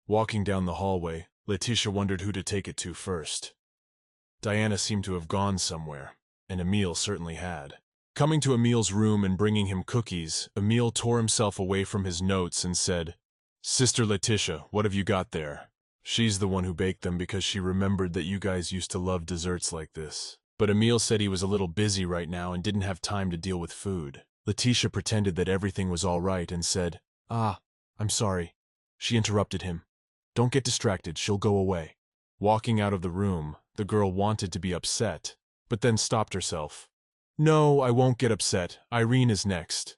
Walking down the hallway, Letitia wondered who to take it to first. Diana seemed to have gone somewhere, and Emile certainly had. Coming to Emile's room and bringing him cookies, Emile tore himself away from his notes and said, "Sister Letitia, what have you got there?" She's the one who baked them because she remembered that you guys used to love desserts like this. But Emile said he was a little busy right now and didn't have time to deal with food. Letitia pretended that everything was all right and said, "Ah, I'm sorry." She interrupted him. "Don't get distracted, she'll go away." Walking out of the room, the girl wanted to be upset, but then stopped herself. "No, I won't get upset. Irene is next."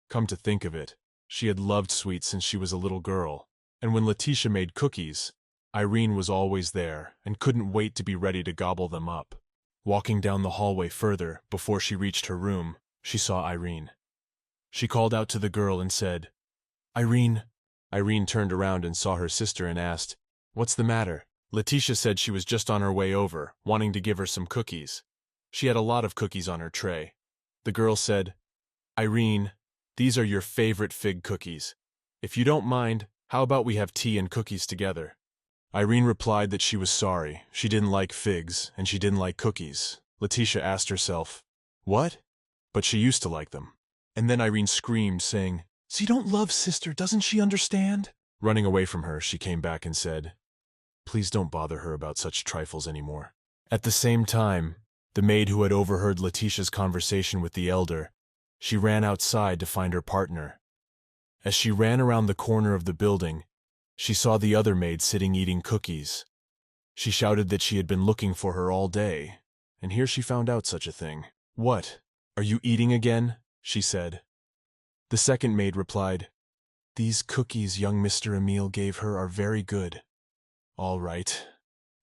Come to think of it, she had loved sweets since she was a little girl, and when Letitia made cookies, Irene was always there and couldn't wait to be ready to gobble them up. Walking down the hallway further, before she reached her room, she saw Irene. She called out to the girl and said, "Irene." Irene turned around and saw her sister and asked, "What's the matter?" Letitia said she was just on her way over, wanting to give her some cookies. She had a lot of cookies on her tray. The girl said, "Irene, these are your favorite fig cookies. If you don't mind, how about we have tea and cookies together?" Irene replied that she was sorry. She didn't like figs, and she didn't like cookies. Letitia asked herself, "What?" But she used to like them. And then Irene screamed, saying, "So you don't love sister, doesn't she understand?" Running away from her, she came back and said, "Please don't bother her about such trifles anymore." At the same time, the maid who had overheard Letitia's conversation with the elder, she ran outside to find her partner. As she ran around the corner of the building, she saw the other maid sitting eating cookies. She shouted that she had been looking for her all day, and here she found out such a thing. "What? Are you eating again?" she said. The second maid replied, "These cookies young Mr. Emile gave her are very good." "All right.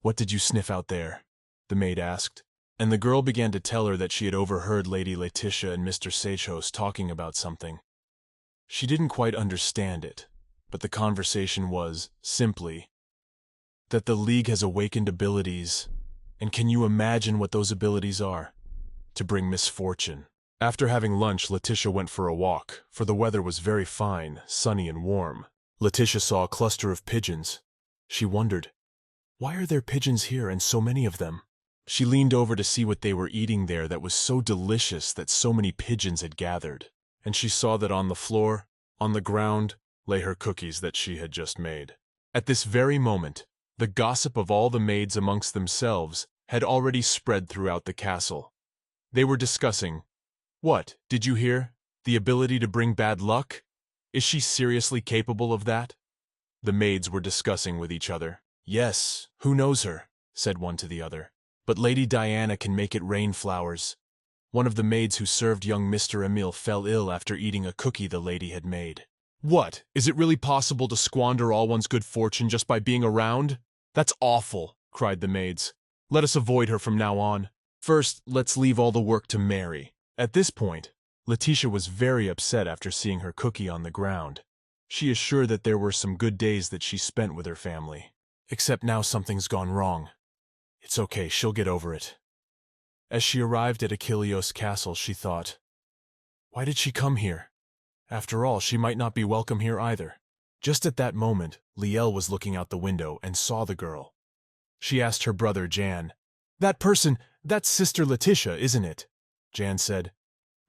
What did you sniff out there?" the maid asked, and the girl began to tell her that she had overheard Lady Letitia and Mr. Sagehos talking about something. She didn't quite understand it, but the conversation was, simply, that the League has awakened abilities, and can you imagine what those abilities are? To bring misfortune. After having lunch, Letitia went for a walk, for the weather was very fine, sunny and warm. Letitia saw a cluster of pigeons. She wondered, why are there pigeons here and so many of them? She leaned over to see what they were eating there that was so delicious that so many pigeons had gathered, and she saw that on the floor, on the ground, lay her cookies that she had just made. At this very moment, the gossip of all the maids amongst themselves had already spread throughout the castle. They were discussing, "What, did you hear? The ability to bring bad luck? Is she seriously capable of that?" The maids were discussing with each other. "Yes, who knows her?" said one to the other. "But Lady Diana can make it rain flowers." One of the maids who served young Mr. Emile fell ill after eating a cookie the lady had made. "What, is it really possible to squander all one's good fortune just by being around? That's awful," cried the maids. "Let us avoid her from now on. First, let's leave all the work to Mary." At this point, Letitia was very upset after seeing her cookie on the ground. She is sure that there were some good days that she spent with her family. Except now something's gone wrong. It's okay, she'll get over it. As she arrived at Achilleos Castle, she thought, why did she come here? After all, she might not be welcome here either. Just at that moment, Liel was looking out the window and saw the girl. She asked her brother Jan, "That's Sister Letitia, isn't it?" Jan said,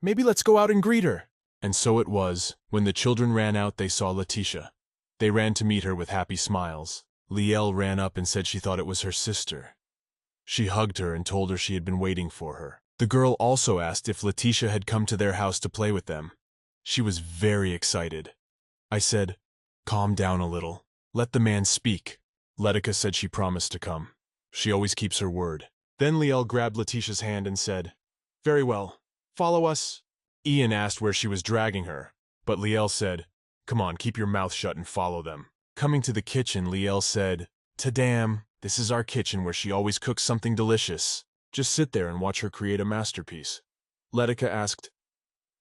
"Maybe let's go out and greet her." And so it was. When the children ran out, they saw Letitia. They ran to meet her with happy smiles. Liel ran up and said she thought it was her sister. She hugged her and told her she had been waiting for her. The girl also asked if Letitia had come to their house to play with them. She was very excited. I said, "Calm down a little. Let the man speak." Letica said she promised to come. She always keeps her word. Then Liel grabbed Letitia's hand and said, "Very well. Follow us." Ian asked where she was dragging her, but Liel said, "Come on, keep your mouth shut and follow them." Coming to the kitchen, Liel said, "Tadam, this is our kitchen where she always cooks something delicious. Just sit there and watch her create a masterpiece." Letica asked,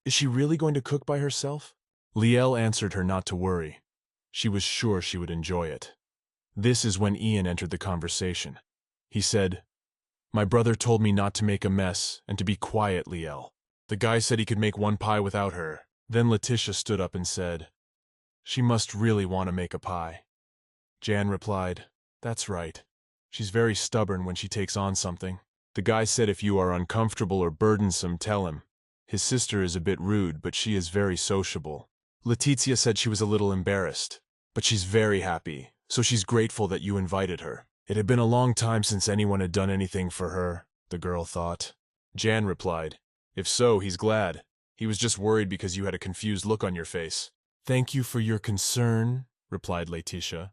"Is she really going to cook by herself?" Liel answered her not to worry. She was sure she would enjoy it. This is when Ian entered the conversation. He said, "My brother told me not to make a mess and to be quiet, Liel. The guy said he could make one pie without her." Then Letitia stood up and said, "She must really want to make a pie." Jan replied, "That's right. She's very stubborn when she takes on something." The guy said, "If you are uncomfortable or burdensome, tell him. His sister is a bit rude, but she is very sociable." Letizia said she was a little embarrassed, but she's very happy, so she's grateful that you invited her. It had been a long time since anyone had done anything for her, the girl thought. Jan replied, "If so, he's glad. He was just worried because you had a confused look on your face." "Thank you for your concern," replied Letitia.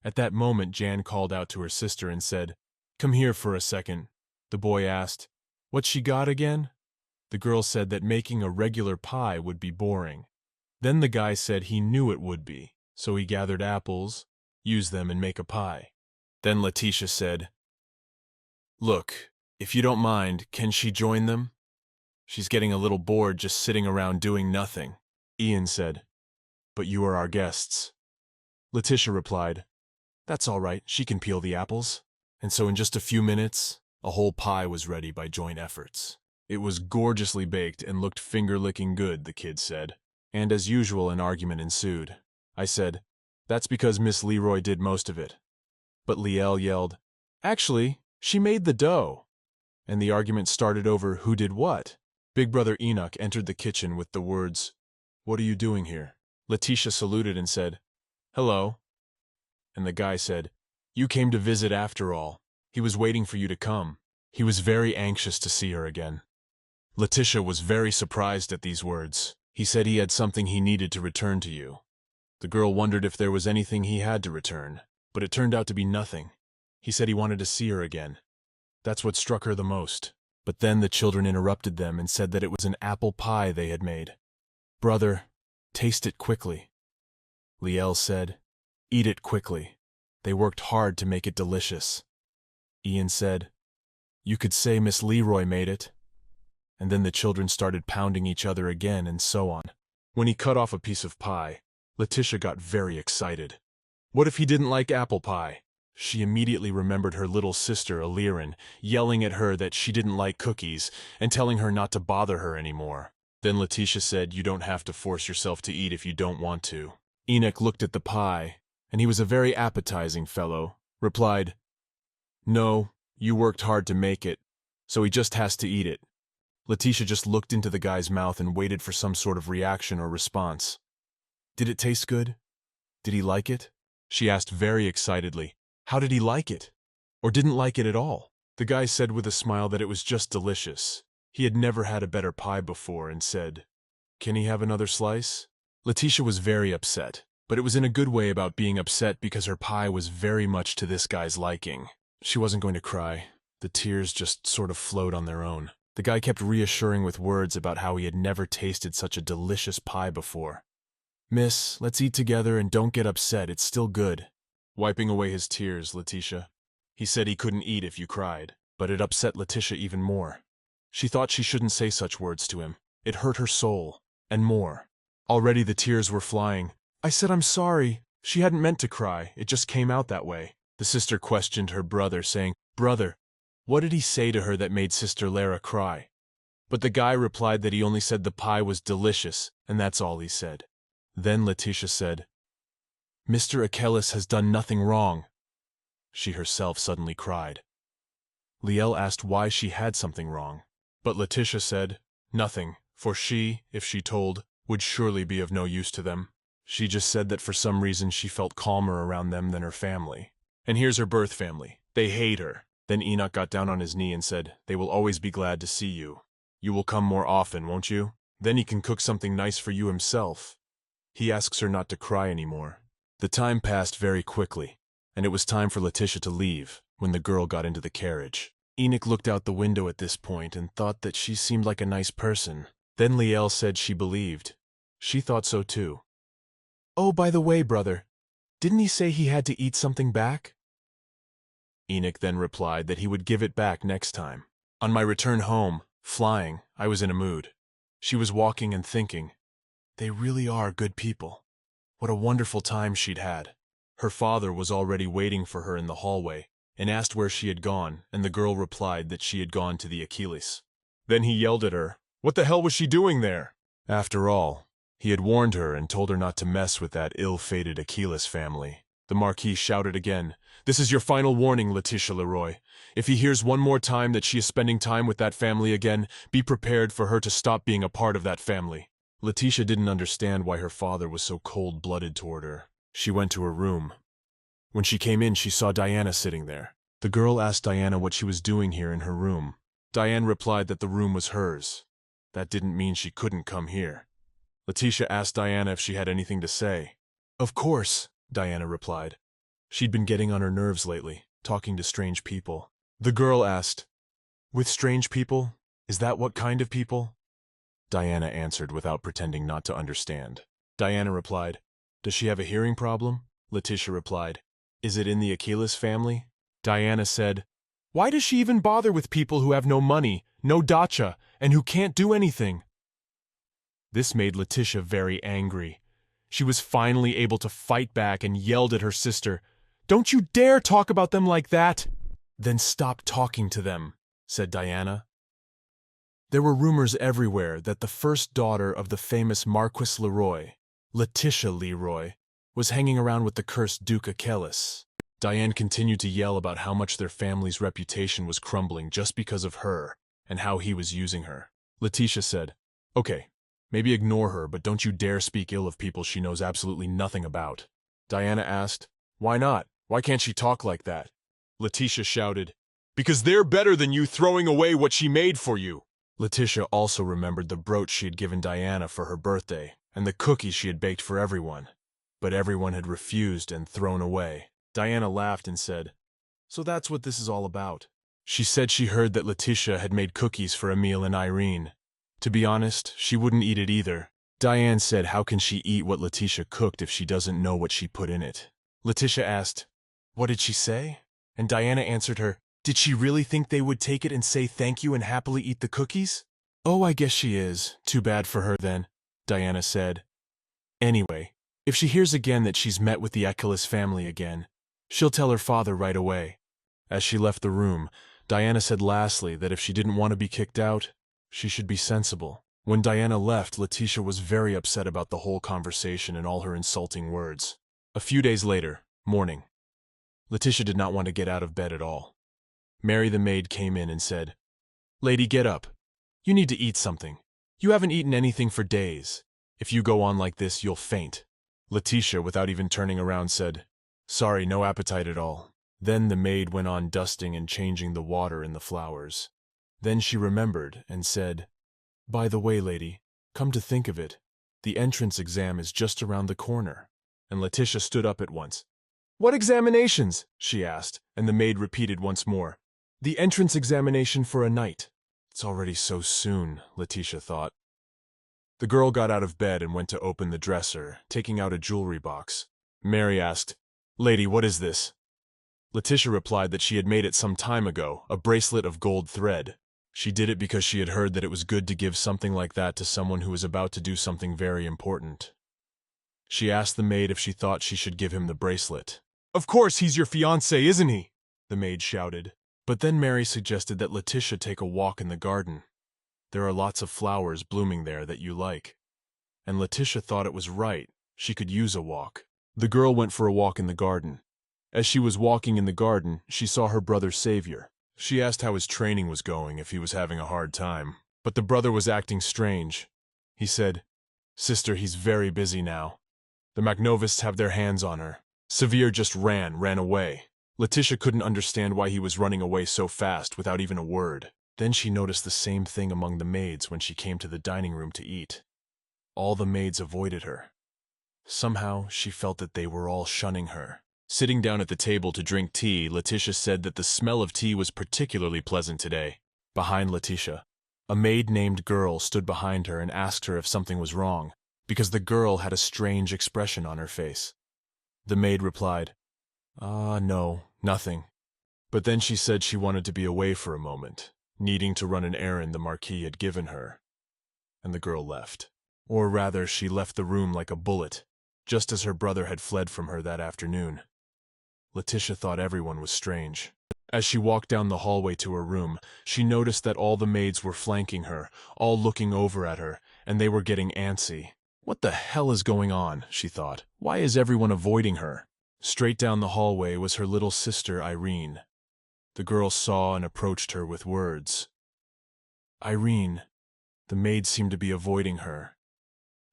At that moment, Jan called out to her sister and said, "Come here for a second." The boy asked, "What she got again?" The girl said that making a regular pie would be boring. Then the guy said he knew it would be, so he gathered apples, used them, and make a pie. Then Letitia said, "Look, if you don't mind, can she join them? She's getting a little bored just sitting around doing nothing." Ian said, "But you are our guests." Letitia replied, "That's all right, she can peel the apples." And so in just a few minutes, a whole pie was ready by joint efforts. It was gorgeously baked and looked finger-licking good, the kids said. And as usual, an argument ensued. I said, "That's because Miss Leroy did most of it." But Liel yelled, "Actually, she made the dough." And the argument started over who did what. Big Brother Enoch entered the kitchen with the words, "What are you doing here?" Letitia saluted and said, "Hello." And the guy said, "You came to visit after all. He was waiting for you to come." He was very anxious to see her again. Letitia was very surprised at these words. He said he had something he needed to return to you. The girl wondered if there was anything he had to return, but it turned out to be nothing. He said he wanted to see her again. That's what struck her the most. But then the children interrupted them and said that it was an apple pie they had made. "Brother, taste it quickly." Liel said, "Eat it quickly. They worked hard to make it delicious." Ian said, You could say Miss Leroy made it. And then the children started pounding each other again and so on. When he cut off a piece of pie, Letitia got very excited. What if he didn't like apple pie? She immediately remembered her little sister, Alirin, yelling at her that she didn't like cookies and telling her not to bother her anymore. Then Letitia said, "You don't have to force yourself to eat if you don't want to." Enoch looked at the pie, and he was a very appetizing fellow, replied, "No, you worked hard to make it, so he just has to eat it." Letitia just looked into the guy's mouth and waited for some sort of reaction or response. "Did it taste good? Did he like it?" she asked very excitedly. How did he like it? Or didn't like it at all? The guy said with a smile that it was just delicious. He had never had a better pie before and said, "Can he have another slice?" Letitia was very upset, but it was in a good way about being upset because her pie was very much to this guy's liking. She wasn't going to cry. The tears just sort of flowed on their own. The guy kept reassuring with words about how he had never tasted such a delicious pie before. "Miss, let's eat together and don't get upset, it's still good." Wiping away his tears, Letitia. He said he couldn't eat if you cried, but it upset Letitia even more. She thought she shouldn't say such words to him. It hurt her soul, and more. Already the tears were flying. "I said I'm sorry. She hadn't meant to cry, it just came out that way." The sister questioned her brother, saying, "Brother, what did he say to her that made Sister Lara cry?" But the guy replied that he only said the pie was delicious, and that's all he said. Then Letitia said, "Mr. Achilles has done nothing wrong." She herself suddenly cried. Liel asked why she had something wrong, but Letitia said, "Nothing, for she, if she told, would surely be of no use to them." She just said that for some reason she felt calmer around them than her family. And here's her birth family. They hate her. Then Enoch got down on his knee and said, "They will always be glad to see you. You will come more often, won't you? Then he can cook something nice for you himself." He asks her not to cry anymore. The time passed very quickly, and it was time for Letitia to leave when the girl got into the carriage. Enoch looked out the window at this point and thought that she seemed like a nice person. Then Liel said she believed. She thought so too. "Oh, by the way, brother, didn't he say he had to eat something back?" Enoch then replied that he would give it back next time. On my return home, flying, I was in a mood. She was walking and thinking, "They really are good people." What a wonderful time she'd had. Her father was already waiting for her in the hallway and asked where she had gone, and the girl replied that she had gone to the Achilles. Then he yelled at her, "What the hell was she doing there?" After all, he had warned her and told her not to mess with that ill-fated Achilles family. The Marquis shouted again, "This is your final warning, Letitia Leroy. If he hears one more time that she is spending time with that family again, be prepared for her to stop being a part of that family." Letitia didn't understand why her father was so cold-blooded toward her. She went to her room. When she came in, she saw Diana sitting there. The girl asked Diana what she was doing here in her room. Diane replied that the room was hers. That didn't mean she couldn't come here. Letitia asked Diana if she had anything to say. "Of course," Diana replied. She'd been getting on her nerves lately, talking to strange people. The girl asked, "With strange people? Is that what kind of people?" Diana answered without pretending not to understand. Diana replied, "Does she have a hearing problem?" Letitia replied, "Is it in the Achilles family?" Diana said, "Why does she even bother with people who have no money, no dacha, and who can't do anything?" This made Letitia very angry. She was finally able to fight back and yelled at her sister, "Don't you dare talk about them like that!" "Then stop talking to them," said Diana. There were rumors everywhere that the first daughter of the famous Marquis Leroy, Letitia Leroy, was hanging around with the cursed Duke Achilles. Diane continued to yell about how much their family's reputation was crumbling just because of her and how he was using her. Letitia said, "Okay, maybe ignore her, but don't you dare speak ill of people she knows absolutely nothing about." Diana asked, "Why not? Why can't she talk like that?" Letitia shouted, "Because they're better than you throwing away what she made for you." Letitia also remembered the brooch she had given Diana for her birthday and the cookies she had baked for everyone, but everyone had refused and thrown away. Diana laughed and said, "So that's what this is all about." She said she heard that Letitia had made cookies for Emile and Irene. To be honest, she wouldn't eat it either. Diane said how can she eat what Letitia cooked if she doesn't know what she put in it? Letitia asked, "What did she say?" And Diana answered her, Did she really think they would take it and say thank you and happily eat the cookies? Oh, I guess she is. Too bad for her then, Diana said. Anyway, if she hears again that she's met with the Achilles family again, she'll tell her father right away. As she left the room, Diana said lastly that if she didn't want to be kicked out, she should be sensible. When Diana left, Letitia was very upset about the whole conversation and all her insulting words. A few days later, morning. Letitia did not want to get out of bed at all. Mary the maid came in and said, "Lady, get up. You need to eat something. You haven't eaten anything for days. If you go on like this, you'll faint." Letitia, without even turning around, said, "Sorry, no appetite at all." Then the maid went on dusting and changing the water in the flowers. Then she remembered and said, "By the way, lady, come to think of it, the entrance exam is just around the corner." And Letitia stood up at once. "What examinations?" she asked, and the maid repeated once more, "The entrance examination for a knight." It's already so soon, Letitia thought. The girl got out of bed and went to open the dresser, taking out a jewelry box. Mary asked, "Lady, what is this?" Letitia replied that she had made it some time ago, a bracelet of gold thread. She did it because she had heard that it was good to give something like that to someone who was about to do something very important. She asked the maid if she thought she should give him the bracelet. "Of course, he's your fiancé, isn't he?" the maid shouted. But then Mary suggested that Letitia take a walk in the garden. There are lots of flowers blooming there that you like. And Letitia thought it was right, she could use a walk. The girl went for a walk in the garden. As she was walking in the garden, she saw her brother Savior. She asked how his training was going, if he was having a hard time. But the brother was acting strange. He said, "Sister, he's very busy now. The Magnovists have their hands on her." Savior just ran away. Letitia couldn't understand why he was running away so fast without even a word. Then she noticed the same thing among the maids when she came to the dining room to eat. All the maids avoided her. Somehow, she felt that they were all shunning her. Sitting down at the table to drink tea, Letitia said that the smell of tea was particularly pleasant today. Behind Letitia, a maid named Girl stood behind her and asked her if something was wrong, because the girl had a strange expression on her face. The maid replied, "No, nothing." But then she said she wanted to be away for a moment, needing to run an errand the Marquis had given her. And the girl left. Or rather, she left the room like a bullet, just as her brother had fled from her that afternoon. Letitia thought everyone was strange. As she walked down the hallway to her room, she noticed that all the maids were flanking her, all looking over at her, and they were getting antsy. What the hell is going on, she thought. Why is everyone avoiding her? Straight down the hallway was her little sister, Irene. The girl saw and approached her with words. "Irene." The maids seemed to be avoiding her.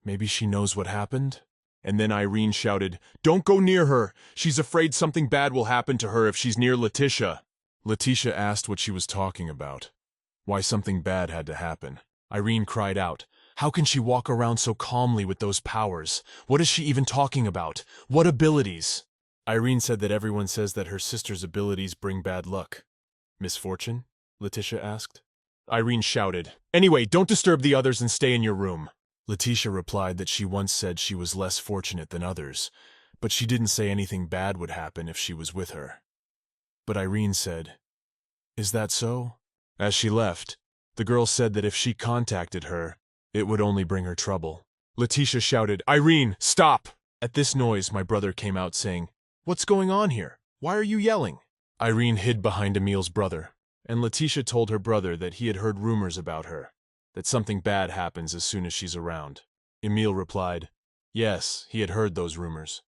Maybe she knows what happened? And then Irene shouted, "Don't go near her! She's afraid something bad will happen to her if she's near Letitia." Letitia asked what she was talking about. Why something bad had to happen. Irene cried out, "How can she walk around so calmly with those powers? What is she even talking about? What abilities?" Irene said that everyone says that her sister's abilities bring bad luck. "Misfortune?" Letitia asked. Irene shouted, "Anyway, don't disturb the others and stay in your room." Letitia replied that she once said she was less fortunate than others, but she didn't say anything bad would happen if she was with her. But Irene said, "Is that so?" As she left, the girl said that if she contacted her, it would only bring her trouble. Letitia shouted, "Irene, stop!" At this noise, my brother came out saying, "What's going on here? Why are you yelling?" Irene hid behind Emil's brother, and Letitia told her brother that he had heard rumors about her, that something bad happens as soon as she's around. Emil replied, yes, he had heard those rumors.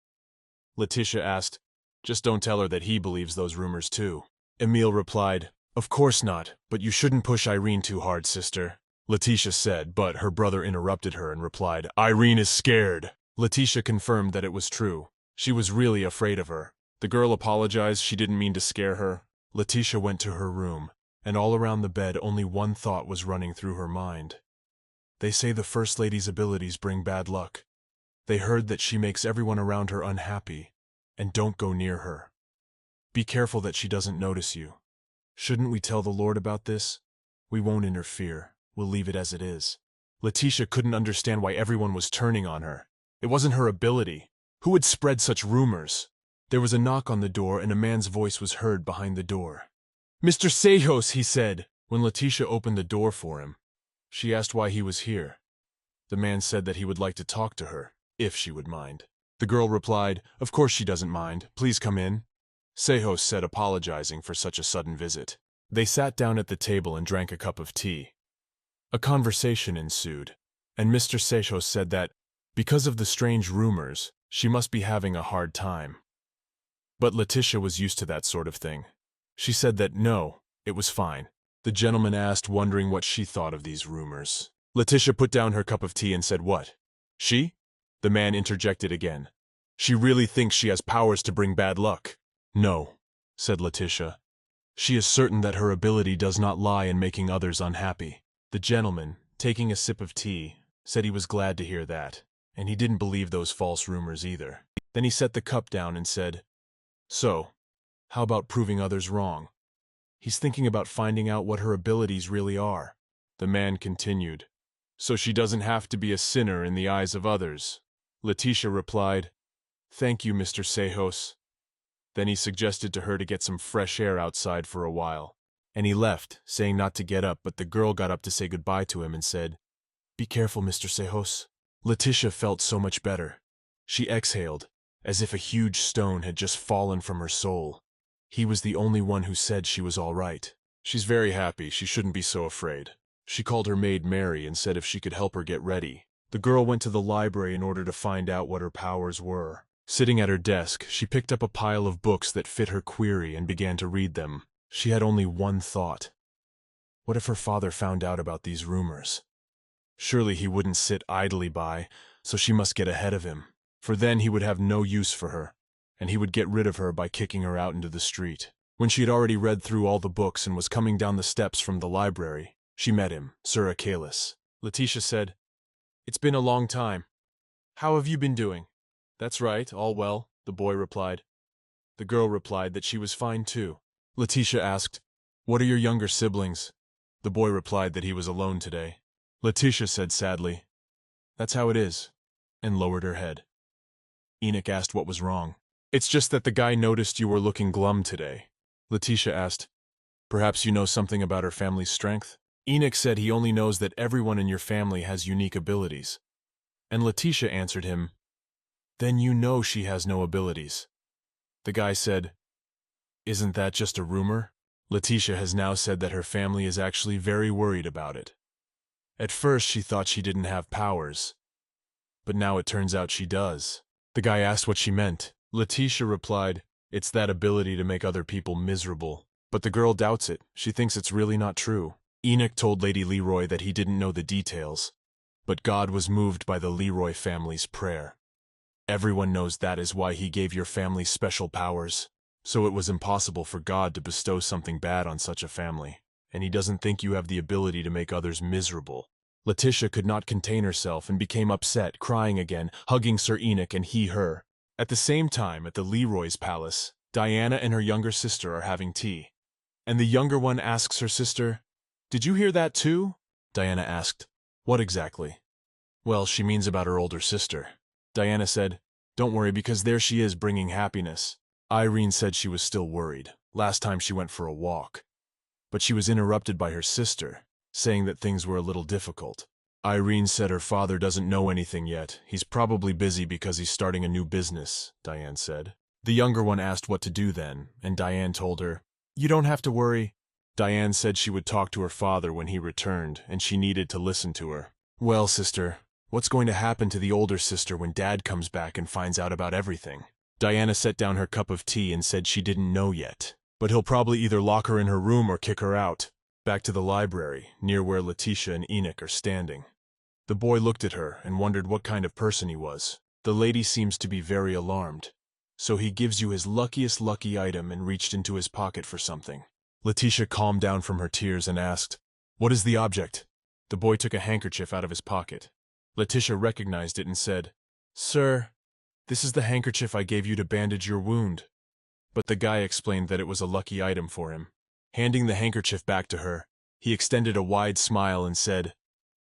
Letitia asked, "Just don't tell her that he believes those rumors too." Emil replied, "Of course not, but you shouldn't push Irene too hard, sister." Letitia said, but her brother interrupted her and replied, "Irene is scared." Letitia confirmed that it was true. She was really afraid of her. The girl apologized, she didn't mean to scare her. Letitia went to her room, and all around the bed only one thought was running through her mind. They say the First Lady's abilities bring bad luck. They heard that she makes everyone around her unhappy, and don't go near her. Be careful that she doesn't notice you. Shouldn't we tell the Lord about this? We won't interfere. We'll leave it as it is. Letitia couldn't understand why everyone was turning on her. It wasn't her ability. Who had spread such rumors? There was a knock on the door and a man's voice was heard behind the door. Mr. Sejos, he said. When Letitia opened the door for him, she asked why he was here. The man said that he would like to talk to her, if she would mind. The girl replied, "Of course she doesn't mind. Please come in." Sejos said, apologizing for such a sudden visit. They sat down at the table and drank a cup of tea. A conversation ensued, and Mr. Sejos said that, because of the strange rumors, she must be having a hard time. But Letitia was used to that sort of thing. She said that no, it was fine. The gentleman asked, wondering what she thought of these rumors. Letitia put down her cup of tea and said, "What? She?" The man interjected again. "She really thinks she has powers to bring bad luck." "No," said Letitia. "She is certain that her ability does not lie in making others unhappy." The gentleman, taking a sip of tea, said he was glad to hear that, and he didn't believe those false rumors either. Then he set the cup down and said, "So, how about proving others wrong? He's thinking about finding out what her abilities really are." The man continued, "So she doesn't have to be a sinner in the eyes of others." Letitia replied, "Thank you, Mr. Sejos." Then he suggested to her to get some fresh air outside for a while, and he left, saying not to get up, but the girl got up to say goodbye to him and said, "Be careful, Mr. Sejos." Letitia felt so much better. She exhaled, as if a huge stone had just fallen from her soul. He was the only one who said she was all right. "She's very happy, she shouldn't be so afraid." She called her maid Mary and said if she could help her get ready. The girl went to the library in order to find out what her powers were. Sitting at her desk, she picked up a pile of books that fit her query and began to read them. She had only one thought. What if her father found out about these rumors? Surely he wouldn't sit idly by, so she must get ahead of him, for then he would have no use for her, and he would get rid of her by kicking her out into the street. When she had already read through all the books and was coming down the steps from the library, she met him, Sir Achilles. Letitia said, "It's been a long time. How have you been doing?" "That's right, all well," the boy replied. The girl replied that she was fine too. Letitia asked, "What are your younger siblings?" The boy replied that he was alone today. Letitia said sadly, "That's how it is," and lowered her head. Enoch asked what was wrong. "It's just that the guy noticed you were looking glum today." Letitia asked, "Perhaps you know something about her family's strength?" Enoch said he only knows that everyone in your family has unique abilities. And Letitia answered him, "Then you know she has no abilities." The guy said, "Isn't that just a rumor?" Letitia has now said that her family is actually very worried about it. At first she thought she didn't have powers, but now it turns out she does. The guy asked what she meant. Letitia replied, "It's that ability to make other people miserable." But the girl doubts it. She thinks it's really not true. Enoch told Lady Leroy that he didn't know the details, but God was moved by the Leroy family's prayer. Everyone knows that is why he gave your family special powers. So it was impossible for God to bestow something bad on such a family, and he doesn't think you have the ability to make others miserable. Letitia could not contain herself and became upset, crying again, hugging Sir Enoch and he her. At the same time, at the Leroy's palace, Diana and her younger sister are having tea. And the younger one asks her sister, "Did you hear that too?" Diana asked, "What exactly?" "Well, she means about her older sister." Diana said, "Don't worry, because there she is bringing happiness." Irene said she was still worried. Last time she went for a walk. But she was interrupted by her sister, saying that things were a little difficult. Irene said her father doesn't know anything yet. He's probably busy because he's starting a new business, Diane said. The younger one asked what to do then, and Diane told her, "You don't have to worry." Diane said she would talk to her father when he returned, and she needed to listen to her. "Well, sister, what's going to happen to the older sister when Dad comes back and finds out about everything?" Diana set down her cup of tea and said she didn't know yet, but he'll probably either lock her in her room or kick her out. Back to the library, near where Letitia and Enoch are standing. The boy looked at her and wondered what kind of person he was. The lady seems to be very alarmed. So he gives you his luckiest lucky item and reached into his pocket for something. Letitia calmed down from her tears and asked, "What is the object?" The boy took a handkerchief out of his pocket. Letitia recognized it and said, "Sir, this is the handkerchief I gave you to bandage your wound." But the guy explained that it was a lucky item for him. Handing the handkerchief back to her, he extended a wide smile and said,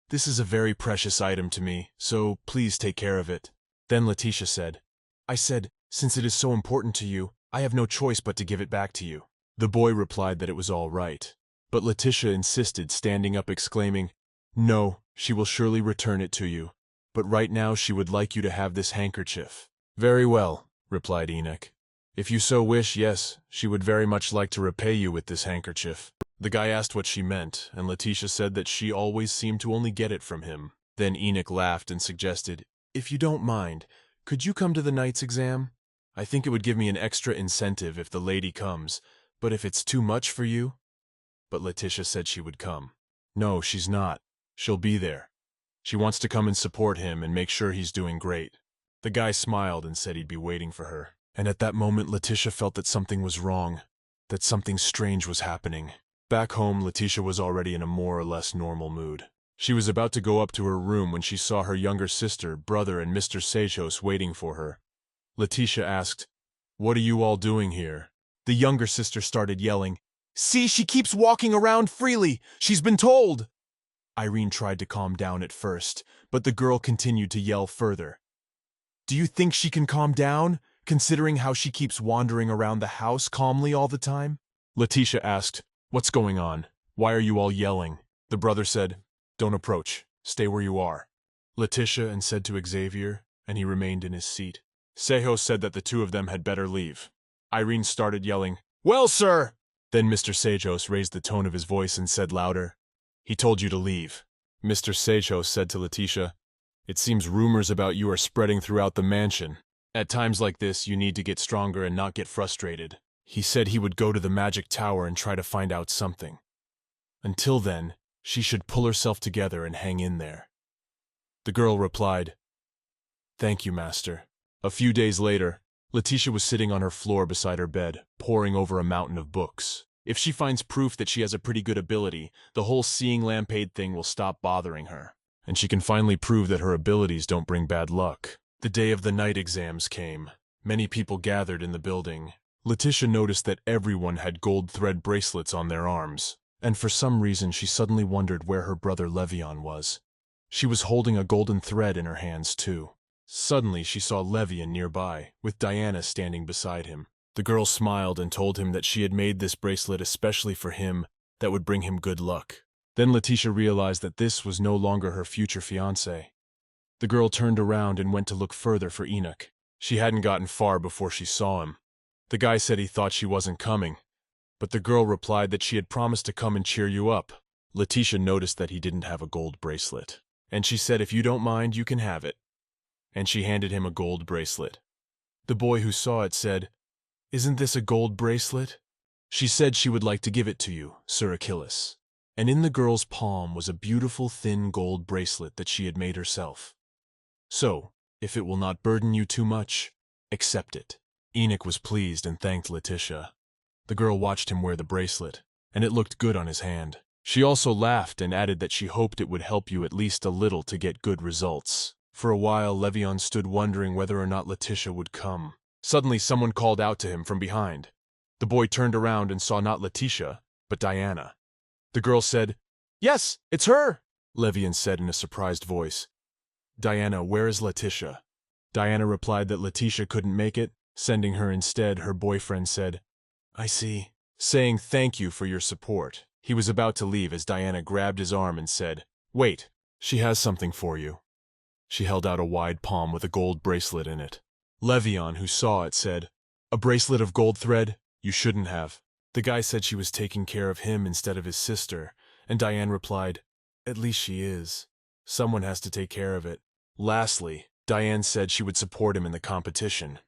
"This is a very precious item to me, so please take care of it." Then Letitia said, "I said, since it is so important to you, I have no choice but to give it back to you." The boy replied that it was all right. But Letitia insisted, standing up exclaiming, "No, she will surely return it to you. But right now she would like you to have this handkerchief." "Very well," replied Enoch. "If you so wish, yes, she would very much like to repay you with this handkerchief." The guy asked what she meant, and Letitia said that she always seemed to only get it from him. Then Enoch laughed and suggested, "If you don't mind, could you come to the night's exam? I think it would give me an extra incentive if the lady comes, but if it's too much for you—" But Letitia said she would come. "No, she's not. She'll be there. She wants to come and support him and make sure he's doing great." The guy smiled and said he'd be waiting for her. And at that moment Letitia felt that something was wrong, that something strange was happening. Back home, Letitia was already in a more or less normal mood. She was about to go up to her room when she saw her younger sister, brother, and Mr. Sejos waiting for her. Letitia asked, "What are you all doing here?" The younger sister started yelling, "See, she keeps walking around freely! She's been told!" Irene tried to calm down at first, but the girl continued to yell further. "Do you think she can calm down, considering how she keeps wandering around the house calmly all the time?" Letitia asked, "What's going on? Why are you all yelling?" The brother said, "Don't approach. Stay where you are." Letitia and said to Xavier, and he remained in his seat. Sejos said that the two of them had better leave. Irene started yelling, "Well, sir!" Then Mr. Sejos raised the tone of his voice and said louder, "He told you to leave." Mr. Sejos said to Letitia, "It seems rumors about you are spreading throughout the mansion. At times like this, you need to get stronger and not get frustrated." He said he would go to the magic tower and try to find out something. Until then, she should pull herself together and hang in there. The girl replied, "Thank you, master." A few days later, Letitia was sitting on her floor beside her bed, poring over a mountain of books. If she finds proof that she has a pretty good ability, the whole seeing lampade thing will stop bothering her, and she can finally prove that her abilities don't bring bad luck. The day of the night exams came. Many people gathered in the building. Letitia noticed that everyone had gold thread bracelets on their arms, and for some reason she suddenly wondered where her brother Levion was. She was holding a golden thread in her hands too. Suddenly she saw Levion nearby, with Diana standing beside him. The girl smiled and told him that she had made this bracelet especially for him, that would bring him good luck. Then Letitia realized that this was no longer her future fiancé. The girl turned around and went to look further for Enoch. She hadn't gotten far before she saw him. The guy said he thought she wasn't coming, but the girl replied that she had promised to come and cheer you up. Letitia noticed that he didn't have a gold bracelet, and she said, "If you don't mind, you can have it." And she handed him a gold bracelet. The boy who saw it said, "Isn't this a gold bracelet?" She said she would like to give it to you, Sir Achilles. And in the girl's palm was a beautiful thin gold bracelet that she had made herself. "So, if it will not burden you too much, accept it." Enoch was pleased and thanked Letitia. The girl watched him wear the bracelet, and it looked good on his hand. She also laughed and added that she hoped it would help you at least a little to get good results. For a while, Levion stood wondering whether or not Letitia would come. Suddenly, someone called out to him from behind. The boy turned around and saw not Letitia, but Diana. The girl said, "Yes, it's her," Levion said in a surprised voice. "Diana, where is Letitia?" Diana replied that Letitia couldn't make it. Sending her instead, her boyfriend said, "I see," saying thank you for your support. He was about to leave as Diana grabbed his arm and said, "Wait, she has something for you." She held out a wide palm with a gold bracelet in it. Levion, who saw it, said, "A bracelet of gold thread? You shouldn't have." The guy said she was taking care of him instead of his sister, and Diane replied, "At least she is. Someone has to take care of it." Lastly, Diane said she would support him in the competition.